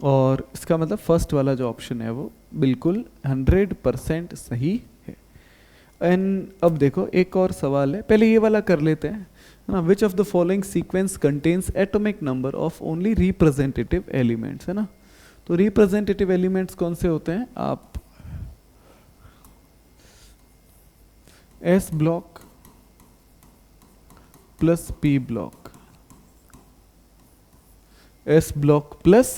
और इसका मतलब फर्स्ट वाला जो ऑप्शन है वो बिल्कुल 100% सही है। एंड अब देखो एक और सवाल है, पहले ये वाला कर लेते हैं ना। विच of the following sequence contains atomic number of only representative elements, है ना। तो रिप्रेजेंटेटिव एलिमेंट्स कौन से होते हैं, आप S block plus P block, S block plus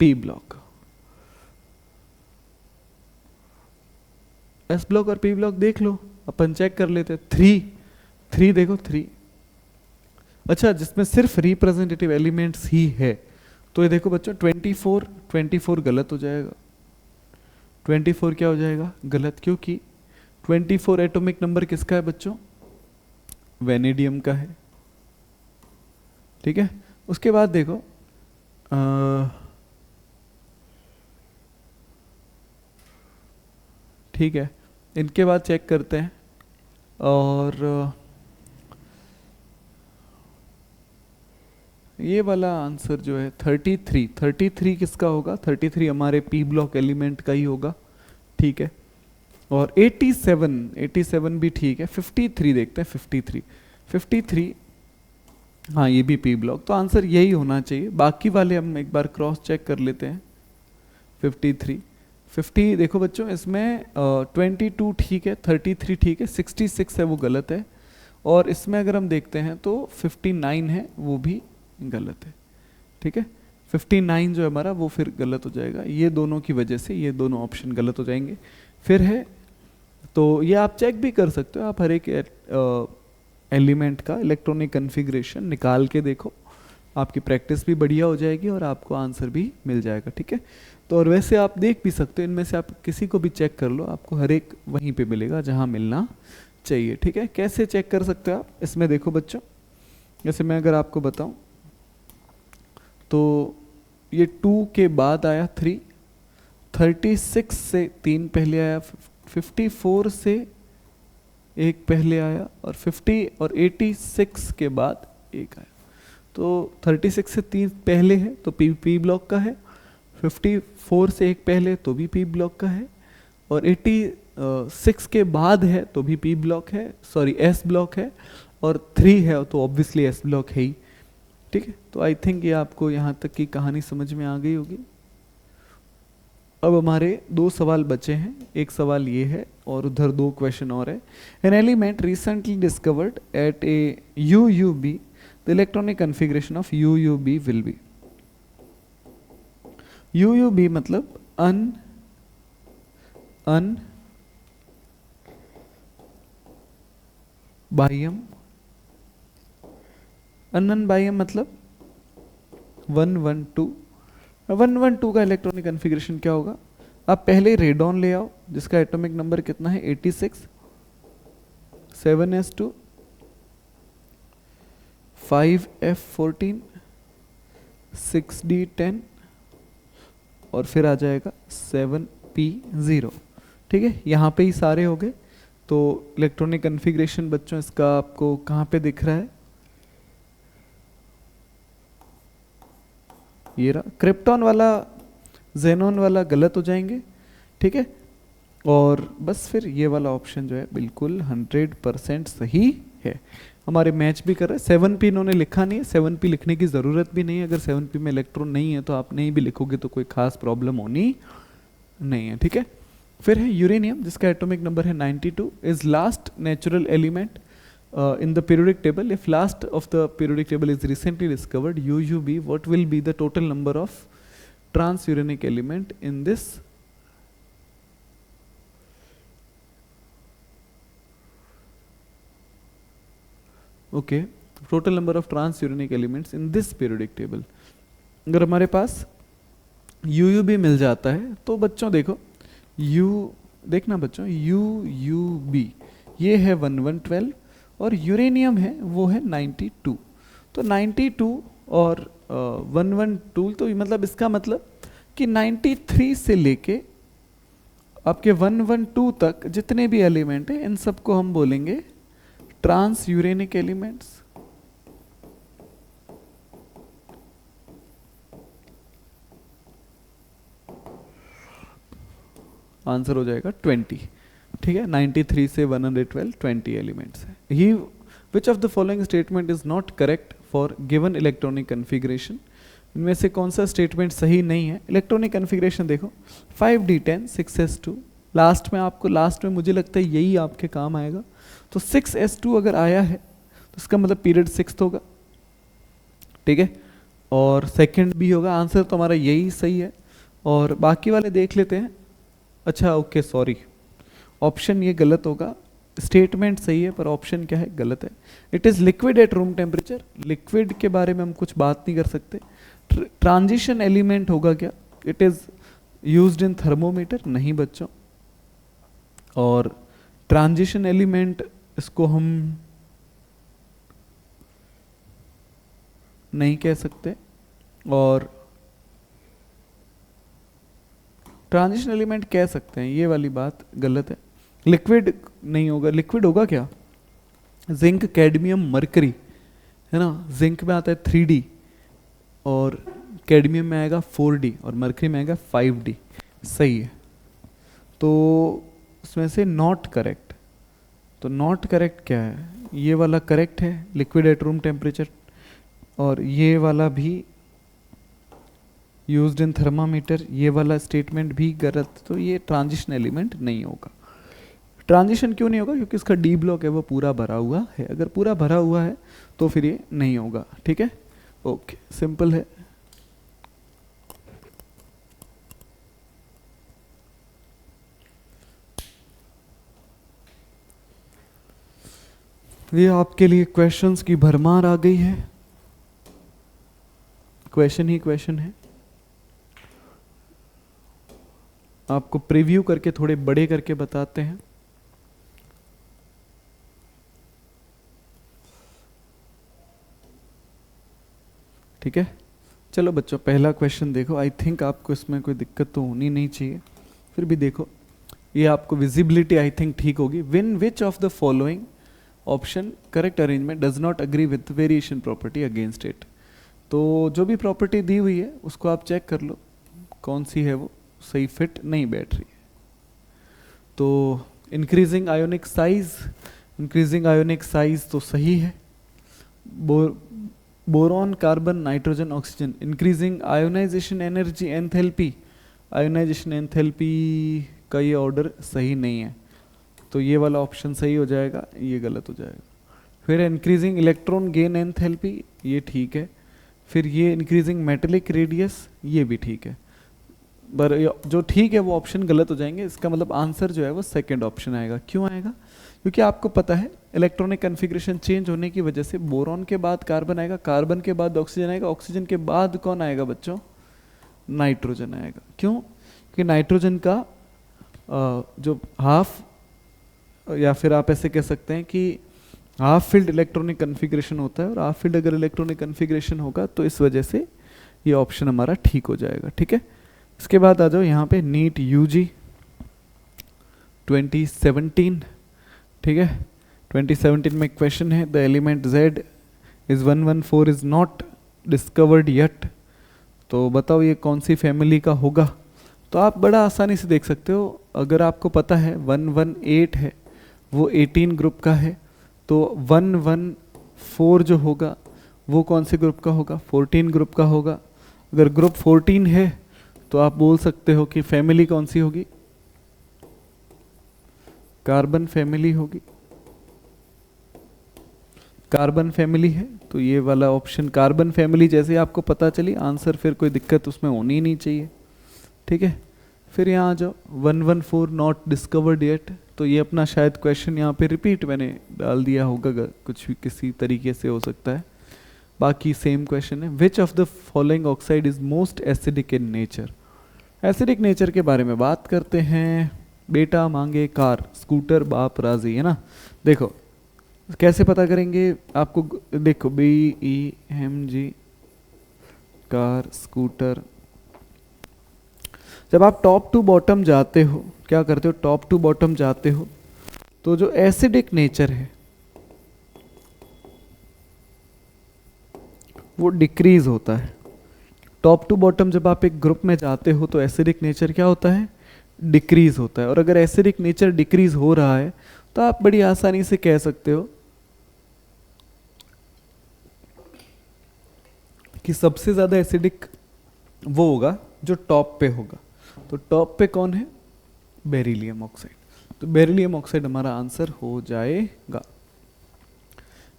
P block, S block और पी ब्लॉक देख लो, अपन चेक कर लेते हैं। थ्री देखो, थ्री, अच्छा जिसमें सिर्फ रिप्रेजेंटेटिव एलिमेंट्स ही है, तो ये देखो बच्चों 24 गलत हो जाएगा। 24 क्या हो जाएगा, गलत, क्योंकि 24 एटॉमिक नंबर किसका है बच्चों, वेनेडियम का है। ठीक है, उसके बाद देखो ठीक है, इनके बाद चेक करते हैं। और ये वाला आंसर जो है 33 किसका होगा, 33 हमारे पी ब्लॉक एलिमेंट का ही होगा। ठीक है, और 87 भी ठीक है। 53 देखते हैं, 53 हाँ ये भी पी ब्लॉक, तो आंसर यही होना चाहिए। बाकी वाले हम एक बार क्रॉस चेक कर लेते हैं। 50 देखो बच्चों, इसमें 22 ठीक है, 33 ठीक है, 66 है वो गलत है, और इसमें अगर हम देखते हैं तो 59 है वो भी गलत है। ठीक है, 59 जो है हमारा वो फिर गलत हो जाएगा, ये दोनों की वजह से ये दोनों ऑप्शन गलत हो जाएंगे। फिर है, तो ये आप चेक भी कर सकते हो, आप हर एक एलिमेंट का इलेक्ट्रॉनिक कन्फिग्रेशन निकाल के देखो, आपकी प्रैक्टिस भी बढ़िया हो जाएगी और आपको आंसर भी मिल जाएगा। ठीक है, तो और वैसे आप देख भी सकते हो, इनमें से आप किसी को भी चेक कर लो, आपको हर एक वहीं पे मिलेगा जहाँ मिलना चाहिए। ठीक है, कैसे चेक कर सकते हो आप, इसमें देखो बच्चों, जैसे मैं अगर आपको बताऊं तो ये 2 के बाद आया 3, 36 से 3 पहले आया, 54 से 1 पहले आया, और 50 और 86 के बाद 1 आया। तो 36 से 3 पहले है तो पी ब्लॉक का है, 54 से 1 पहले तो भी पी ब्लॉक का है, और 86 के बाद है तो भी पी ब्लॉक है, सॉरी एस ब्लॉक है, और 3 है तो ऑब्वियसली एस ब्लॉक है ही। ठीक है, तो आई थिंक ये आपको यहाँ तक की कहानी समझ में आ गई होगी। अब हमारे 2 सवाल बचे हैं, एक सवाल ये है और उधर 2 क्वेश्चन और है। An element recently discovered at a UUB, the electronic configuration of UUB will be. UUB मतलब अन बाह्यम, अनन बाह्यम मतलब 112 का इलेक्ट्रॉनिक कन्फिग्रेशन क्या होगा। आप पहले रेडॉन ले आओ जिसका एटॉमिक नंबर कितना है 86, 7s2, 5f14, 6d10, और फिर आ जाएगा 7p0। ठीक है, यहाँ पे ही सारे हो गए। तो इलेक्ट्रॉनिक कन्फिग्रेशन बच्चों इसका आपको कहाँ पे दिख रहा है, ये रहा। क्रिप्टॉन वाला, जेनॉन वाला गलत हो जाएंगे। ठीक है, और बस फिर ये वाला ऑप्शन जो है बिल्कुल 100% सही है। हमारे मैच भी कर रहे हैं। 7p इन्होंने लिखा नहीं है, 7p लिखने की ज़रूरत भी नहीं है। अगर 7p में इलेक्ट्रॉन नहीं है तो आप नहीं भी लिखोगे तो कोई खास प्रॉब्लम होनी नहीं है। ठीक है, फिर है यूरेनियम जिसका एटॉमिक नंबर है 92, is last natural element in the periodic table. If last of the periodic table is recently discovered, UUB, what will be the total number of transuranic element in this? Okay, total number of transuranic elements in this periodic table. अगर हमारे पास UUB मिल जाता है तो बच्चों देखो, देखना बच्चों, UUB ये है 1112 और यूरेनियम है वो है 92। तो 92 और 112, तो मतलब इसका मतलब कि 93 से लेके आपके 112 तक जितने भी एलिमेंट हैं इन सबको हम बोलेंगे ट्रांस यूरेनिक एलिमेंट्स। आंसर हो जाएगा 20। ठीक है, 93 से 112 20 एलिमेंट्स है। ही which of the following statement is not correct for given electronic configuration, इनमें से कौन सा स्टेटमेंट सही नहीं है। इलेक्ट्रॉनिक कन्फिग्रेशन देखो 5d10 6s2, लास्ट में मुझे लगता है यही आपके काम आएगा। तो 6s2 अगर आया है तो इसका मतलब पीरियड 6 होगा, ठीक है, और सेकंड भी होगा। आंसर तो हमारा यही सही है। और बाकी वाले देख लेते हैं। अच्छा ओके सॉरी, ऑप्शन ये गलत होगा, स्टेटमेंट सही है पर ऑप्शन क्या है, गलत है। It is liquid at room temperature, liquid के बारे में हम कुछ बात नहीं कर सकते। ट्रांजिशन एलिमेंट होगा क्या, it is used in thermometer, नहीं बच्चों। और ट्रांजिशन एलिमेंट इसको हम नहीं कह सकते। और ट्रांजिशन एलिमेंट कह सकते हैं, ये वाली बात गलत है। लिक्विड नहीं होगा, लिक्विड होगा क्या, जिंक कैडमियम मरकरी है ना, जिंक में आता है 3D और कैडमियम में आएगा 4D और मरकरी में आएगा 5D, सही है। तो उसमें से नॉट करेक्ट, तो नॉट करेक्ट क्या है, ये वाला करेक्ट है, लिक्विड एट रूम टेम्परेचर, और ये वाला भी यूज्ड इन थर्मामीटर, ये वाला स्टेटमेंट भी गलत। तो ये ट्रांजिशन एलिमेंट नहीं होगा। ट्रांजिशन क्यों नहीं होगा, क्योंकि इसका डी ब्लॉक है वो पूरा भरा हुआ है, अगर पूरा भरा हुआ है तो फिर ये नहीं होगा। ठीक है, ओके, सिंपल है। ये आपके लिए क्वेश्चंस की भरमार आ गई है, क्वेश्चन ही क्वेश्चन है। आपको प्रीव्यू करके थोड़े बड़े करके बताते हैं। ठीक है, चलो बच्चों पहला क्वेश्चन देखो। आई थिंक आपको इसमें कोई दिक्कत तो होनी नहीं चाहिए, फिर भी देखो। ये आपको विजिबिलिटी आई थिंक ठीक होगी। Win which of the following option correct arrangement does not agree with variation property against it. तो जो भी प्रॉपर्टी दी हुई है उसको आप चेक कर लो कौन सी है वो सही फिट नहीं बैठ रही है। तो increasing ionic size, increasing ionic size तो सही है। Boron carbon nitrogen oxygen, increasing ionization energy enthalpy, ionization enthalpy का ये ऑर्डर सही नहीं है, तो ये वाला ऑप्शन सही हो जाएगा, ये गलत हो जाएगा। फिर इंक्रीजिंग इलेक्ट्रॉन गेन एंथैल्पी, ये ठीक है। फिर ये इंक्रीजिंग मेटेलिक रेडियस, ये भी ठीक है। पर जो ठीक है वो ऑप्शन गलत हो जाएंगे। इसका मतलब आंसर जो है वो सेकंड ऑप्शन आएगा। क्यों आएगा, क्योंकि आपको पता है इलेक्ट्रॉनिक कन्फिग्रेशन चेंज होने की वजह से बोरॉन के बाद कार्बन आएगा, कार्बन के बाद ऑक्सीजन आएगा, ऑक्सीजन के बाद कौन आएगा बच्चों, नाइट्रोजन आएगा। क्यों, क्योंकि नाइट्रोजन का जो हाफ, या फिर आप ऐसे कह सकते हैं कि हाफ फील्ड इलेक्ट्रॉनिक कन्फिग्रेशन होता है, और हाफ फील्ड अगर इलेक्ट्रॉनिक कन्फिग्रेशन होगा तो इस वजह से ये ऑप्शन हमारा ठीक हो जाएगा। ठीक है, इसके बाद आ जाओ यहाँ पे नीट यूजी 2017। ठीक है, 2017 में क्वेश्चन है the element Z is 114 is not discovered yet. तो बताओ ये कौन सी फैमिली का होगा। तो आप बड़ा आसानी से देख सकते हो, अगर आपको पता है 118 है वो 18 ग्रुप का है, तो 114 जो होगा वो कौन से ग्रुप का होगा, 14 ग्रुप का होगा। अगर ग्रुप 14 है तो आप बोल सकते हो कि फैमिली कौन सी होगी, कार्बन फैमिली होगी, कार्बन फैमिली है। तो ये वाला ऑप्शन कार्बन फैमिली जैसे आपको पता चली आंसर, फिर कोई दिक्कत उसमें होनी ही नहीं चाहिए। ठीक है, फिर यहाँ आ जाओ 114 नॉट डिस्कवर्ड येट। तो ये अपना शायद क्वेश्चन यहाँ पे रिपीट मैंने डाल दिया होगा, कुछ भी किसी तरीके से हो सकता है, बाकी सेम क्वेश्चन है। विच of the following oxide is most acidic in nature. Acidic nature के बारे में बात करते हैं। बेटा मांगे कार, स्कूटर बाप राजी, है ना। देखो कैसे पता करेंगे, आपको देखो BEMG कार स्कूटर, जब आप टॉप टू बॉटम जाते हो, क्या करते हो, टॉप टू बॉटम जाते हो, तो जो एसिडिक नेचर है वो डिक्रीज होता है। टॉप टू बॉटम जब आप एक ग्रुप में जाते हो तो एसिडिक नेचर क्या होता है, डिक्रीज होता है। और अगर एसिडिक नेचर डिक्रीज हो रहा है तो आप बड़ी आसानी से कह सकते हो कि सबसे ज़्यादा एसिडिक वो होगा जो टॉप पे होगा। तो टॉप पे कौन है? Beryllium oxide. तो बेरिलियम ऑक्साइड हमारा आंसर हो जाएगा।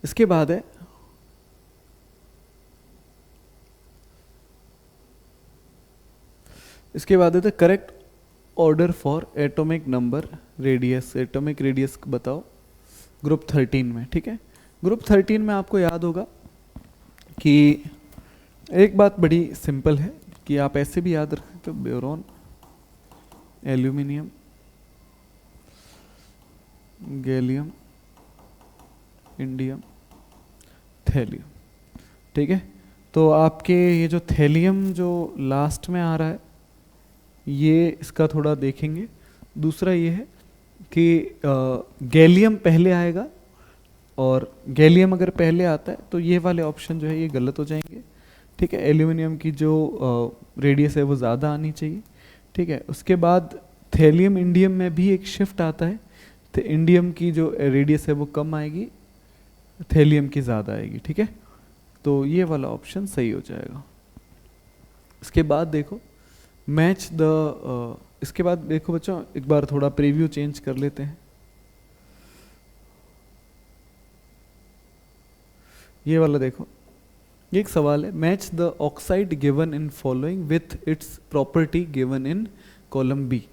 इसके बाद है the correct order for atomic number radius. Atomic radius बताओ ग्रुप 13 में। ठीक है, ग्रुप 13 में आपको याद होगा कि एक बात बड़ी सिंपल है कि आप ऐसे भी याद रख सकते हो, boron, aluminium, gallium, indium, thallium. ठीक है, तो आपके ये जो थैलियम जो लास्ट में आ रहा है ये इसका थोड़ा देखेंगे। दूसरा ये है कि गैलियम पहले आएगा, और गैलियम अगर पहले आता है तो ये वाले ऑप्शन जो है ये गलत हो जाएंगे। ठीक है, एल्यूमिनियम की जो रेडियस है वो ज़्यादा आनी चाहिए। ठीक है, उसके बाद थैलियम इंडियम में भी एक शिफ्ट आता है, तो इंडियम की जो रेडियस है वो कम आएगी, थैलियम की ज़्यादा आएगी। ठीक है, तो ये वाला ऑप्शन सही हो जाएगा। इसके बाद देखो मैच द इसके बाद देखो बच्चों, एक बार थोड़ा प्रीव्यू चेंज कर लेते हैं। ये वाला देखो, ये एक सवाल है, match the oxide given in following with its property given in column B.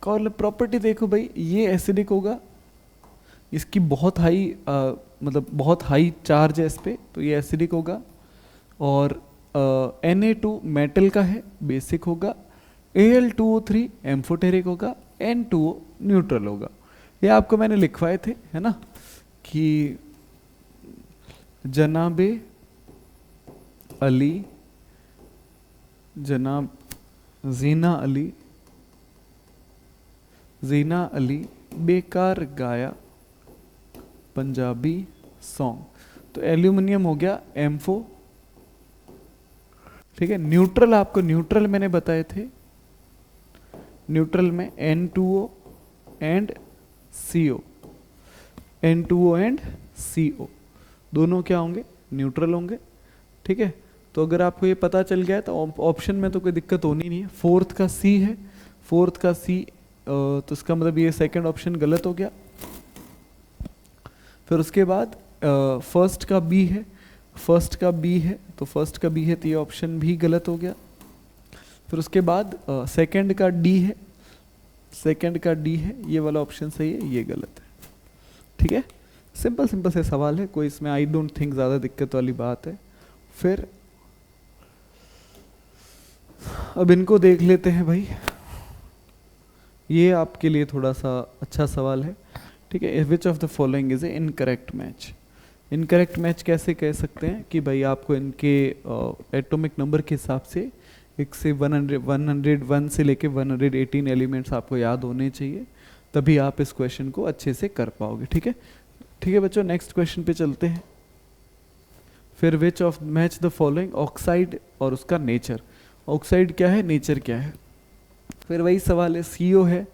Column property देखो भाई, ये एसिडिक होगा, इसकी बहुत हाई मतलब बहुत हाई चार्ज है इस पे, तो ये एसिडिक होगा। और Na2 मेटल का है, बेसिक होगा। Al2O3 एम्फोटेरिक होगा। N2O न्यूट्रल होगा। ये आपको मैंने लिखवाए थे, है ना, कि जनाबे अली, जनाब जीना अली बेकार गाया पंजाबी सॉन्ग। तो एल्यूमिनियम हो गया M4। ठीक है, न्यूट्रल आपको न्यूट्रल मैंने बताए थे, न्यूट्रल में N2O and CO, N2O and CO दोनों क्या होंगे? न्यूट्रल होंगे। ठीक है, तो अगर आपको ये पता चल गया है तो ऑप्शन में तो कोई दिक्कत होनी नहीं है। फोर्थ का C है, फोर्थ का C, तो इसका मतलब ये सेकंड ऑप्शन गलत हो गया। फिर उसके बाद फर्स्ट का B है, फर्स्ट का B है, तो फर्स्ट का B है तो ये ऑप्शन भी गलत हो गया। फिर उसके बाद सेकंड का D है, सेकंड का D है, ये वाला ऑप्शन सही है, ये गलत है। ठीक है, सिंपल सिंपल से सवाल है, कोई इसमें आई डोंट थिंक ज़्यादा दिक्कत वाली बात है। फिर अब इनको देख लेते हैं भाई, ये आपके लिए थोड़ा सा अच्छा सवाल है। ठीक है, विच of the following is a incorrect match. Incorrect match कैसे कह सकते हैं कि भाई आपको इनके एटॉमिक नंबर के हिसाब से एक से 101 से लेके 118 एलिमेंट्स आपको याद होने चाहिए, तभी आप इस क्वेश्चन को अच्छे से कर पाओगे। ठीक है, ठीक है बच्चों, नेक्स्ट क्वेश्चन पे चलते हैं। फिर which of match the following, oxide और उसका नेचर। ऑक्साइड क्या है, नेचर क्या है। फिर वही सवाल है, CO है,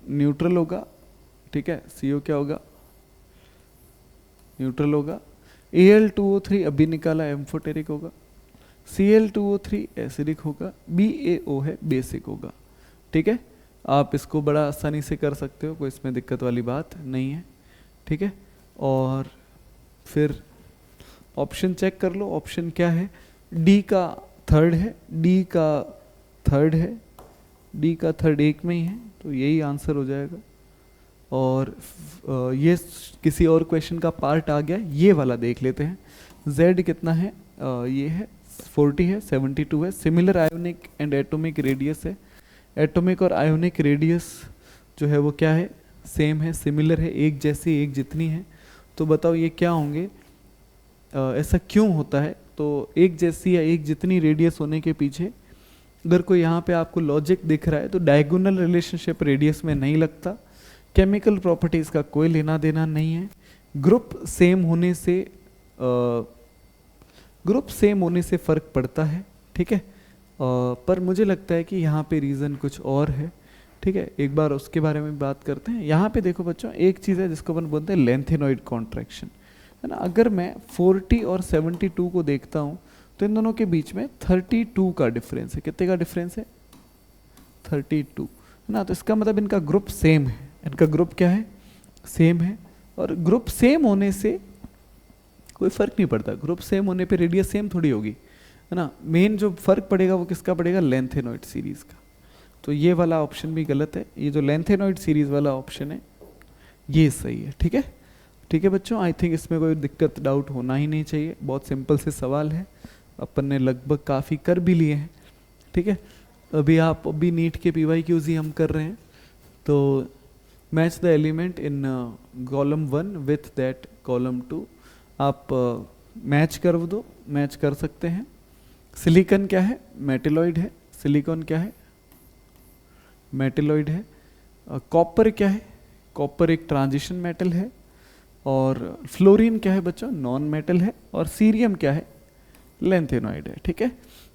न्यूट्रल होगा। ठीक है, CO क्या होगा, न्यूट्रल होगा। Al2O3 अभी निकाला, एम्फोटेरिक होगा। Cl2O3 एसिडिक होगा। BaO है, बेसिक होगा। ठीक है, आप इसको बड़ा आसानी से कर सकते हो, कोई इसमें दिक्कत वाली बात नहीं है। ठीक है, और फिर ऑप्शन चेक कर लो, ऑप्शन क्या है, D का थर्ड है, D का थर्ड है, D का थर्ड एक में ही है, तो यही आंसर हो जाएगा। और ये किसी और क्वेश्चन का पार्ट आ गया, ये वाला देख लेते हैं। Z कितना है, ये है 40 है, 72 है। Similar ionic and atomic radius है। एटॉमिक और आयोनिक रेडियस जो है वो क्या है, सेम है, सिमिलर है, एक जैसी, एक जितनी है। तो बताओ ये क्या होंगे, ऐसा क्यों होता है। तो एक जैसी या एक जितनी रेडियस होने के पीछे अगर कोई यहाँ पे आपको लॉजिक दिख रहा है तो डायगोनल रिलेशनशिप रेडियस में नहीं लगता, केमिकल प्रॉपर्टीज का कोई लेना देना नहीं है, ग्रुप सेम होने से फर्क पड़ता है। ठीक है, पर मुझे लगता है कि यहाँ पे रीज़न कुछ और है। ठीक है, एक बार उसके बारे में बात करते हैं। यहाँ पे देखो बच्चों, एक चीज़ है जिसको अपन बोलते हैं लेंथेनॉइड कॉन्ट्रैक्शन, है ना। अगर मैं 40 और 72 को देखता हूँ तो इन दोनों के बीच में 32 का डिफरेंस है। कितने का डिफरेंस है? 32, है ना। तो इसका मतलब इनका ग्रुप सेम है, इनका ग्रुप क्या है? सेम है। और ग्रुप सेम होने से कोई फर्क नहीं पड़ता, ग्रुप सेम होने पे रेडियस सेम थोड़ी होगी, है ना। मेन जो फर्क पड़ेगा वो किसका पड़ेगा? लेंथेनॉइड सीरीज का। तो ये वाला ऑप्शन भी गलत है, ये जो लेंथेनॉइड सीरीज वाला ऑप्शन है ये सही है। ठीक है, ठीक है बच्चों, आई थिंक इसमें कोई दिक्कत डाउट होना ही नहीं चाहिए, बहुत सिंपल से सवाल है, अपन ने लगभग काफ़ी कर भी लिए हैं। ठीक है, अभी नीट के PYQs ही हम कर रहे हैं। तो match the element in column 1 with that column 2, आप मैच कर दो, मैच कर सकते हैं। सिलिकॉन क्या है? मेटेलॉइड है। सिलिकॉन क्या है? मेटेलॉइड है। कॉपर क्या है? कॉपर एक ट्रांजिशन मेटल है। और फ्लोरीन क्या है बच्चों? नॉन मेटल है। और सीरियम क्या है? लेंथेनॉइड है। ठीक है,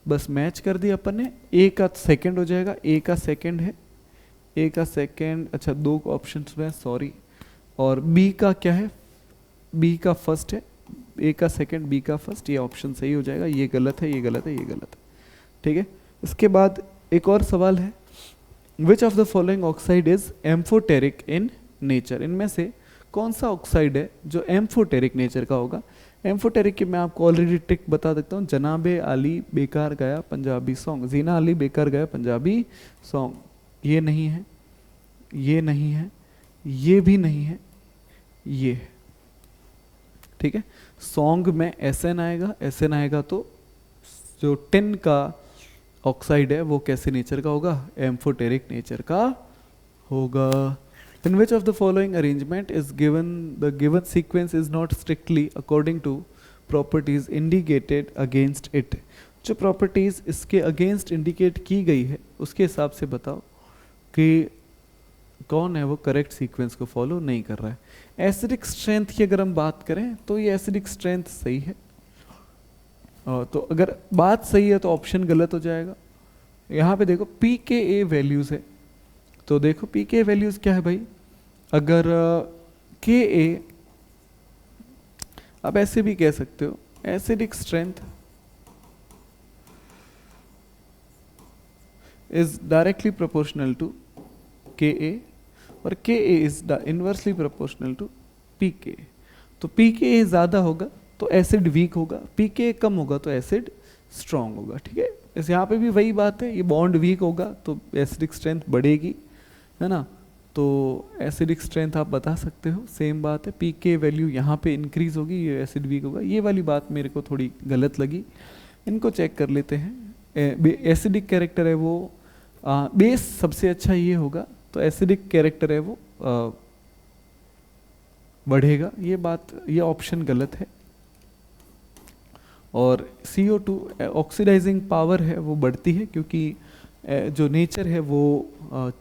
बस मैच कर दिया अपन ने। ए का सेकंड हो जाएगा, ए का सेकंड है, ए का सेकंड, अच्छा 2 ऑप्शंस में, सॉरी। और बी का क्या है? बी का फर्स्ट है, ए का सेकंड, बी का फर्स्ट, ये ऑप्शन सही हो जाएगा। ये गलत है, ये गलत है, ये गलत है। ठीक है, इसके बाद एक और सवाल है, विच of the following oxide is amphoteric in nature? इनमें से कौन सा ऑक्साइड है जो एम्फोटेरिक नेचर का होगा? एम्फोटेरिक की मैं आपको ऑलरेडी ट्रिक बता देता हूँ। जनाबे अली बेकार गया पंजाबी सॉन्ग, जीना अली बेकार गया पंजाबी सॉन्ग, ये नहीं है, ये नहीं है, ये भी नहीं है, ये है। ठीक है, सॉन्ग में SN आएगा, SN आएगा तो जो टिन का ऑक्साइड है वो कैसे नेचर का होगा? एम्फोटेरिक नेचर का होगा। In which of the following arrangement is given the given sequence is not strictly according to properties indicated against it? जो properties इसके against indicate की गई है उसके हिसाब से बताओ कि कौन है वो करेक्ट सीक्वेंस को फॉलो नहीं कर रहा है। एसिडिक स्ट्रेंथ की अगर हम बात करें तो ये एसिडिक स्ट्रेंथ सही है, तो अगर बात सही है तो ऑप्शन गलत हो जाएगा। यहाँ पे देखो pKa वैल्यूज है, तो देखो pKa वैल्यूज क्या है भाई? अगर Ka, आप ऐसे भी कह सकते हो acidic strength is directly proportional to Ka और Ka is inversely proportional to Pk। तो Pka ज़्यादा होगा तो एसिड वीक होगा, Pka कम होगा तो एसिड स्ट्रॉन्ग होगा। ठीक है, इस यहाँ पे भी वही बात है, ये बॉन्ड वीक होगा तो एसिडिक स्ट्रेंथ बढ़ेगी, है ना। तो एसिडिक स्ट्रेंथ आप बता सकते हो, सेम बात है। Pk वैल्यू यहाँ पे इंक्रीज होगी, ये एसिड वीक होगा। ये वाली बात मेरे को थोड़ी गलत लगी, इनको चेक कर लेते हैं। एसिडिक कैरेक्टर है वो बेस सबसे अच्छा ये होगा, तो एसिडिक कैरेक्टर है वो बढ़ेगा, ये बात, ये ऑप्शन गलत है। और CO2 ऑक्सीडाइजिंग पावर है वो बढ़ती है क्योंकि जो नेचर है वो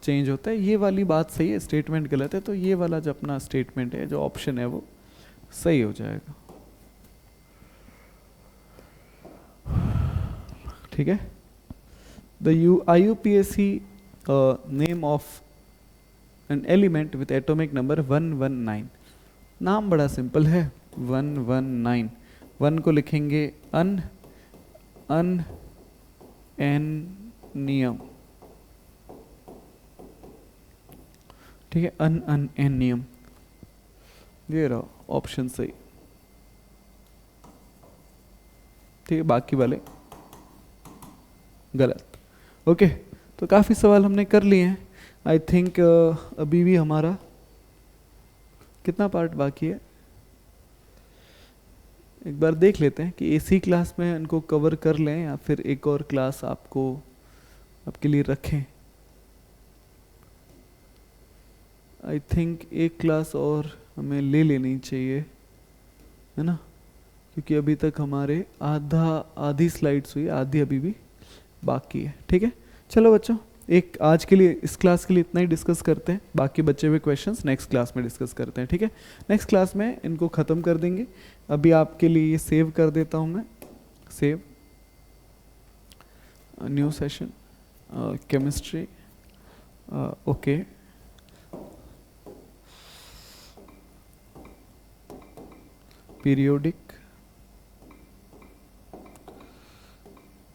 चेंज होता है, ये वाली बात सही है, स्टेटमेंट गलत है। तो ये वाला जो अपना स्टेटमेंट है, जो ऑप्शन है वो सही हो जाएगा। ठीक है, the IUPAC name of an element with atomic number 119। नाम बड़ा सिंपल है, 119। 1 को लिखेंगे एनियम, ठीक है, एनियम, ये रहा ऑप्शन सही। ठीक है, बाकी वाले गलत। ओके, तो काफ़ी सवाल हमने कर लिए हैं। आई थिंक अभी भी हमारा कितना पार्ट बाकी है, एक बार देख लेते हैं कि AC क्लास में इनको कवर कर लें या फिर एक और क्लास आपके लिए रखें। आई थिंक एक क्लास और हमें ले लेनी चाहिए, है ना, क्योंकि अभी तक हमारे आधी स्लाइड्स हुई, आधी अभी भी बाकी है। ठीक है, चलो बच्चों, एक आज के लिए इस क्लास के लिए इतना ही डिस्कस करते हैं, बाकी बचे हुए क्वेश्चंस नेक्स्ट क्लास में डिस्कस करते हैं। ठीक है, नेक्स्ट क्लास में इनको ख़त्म कर देंगे। अभी आपके लिए ये सेव कर देता हूँ मैं, save new session chemistry okay, periodic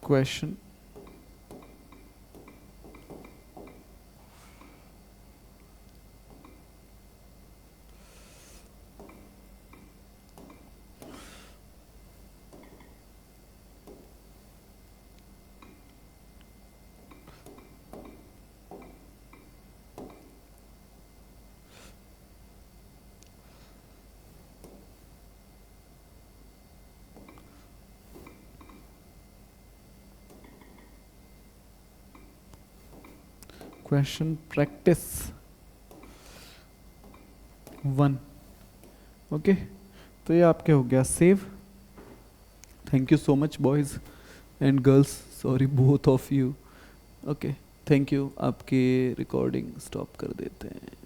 question question practice 1। Okay, तो ये आपके हो गया save. Thank you so much boys and girls, sorry both of you. Okay, thank you. आपकी रिकॉर्डिंग स्टॉप कर देते हैं।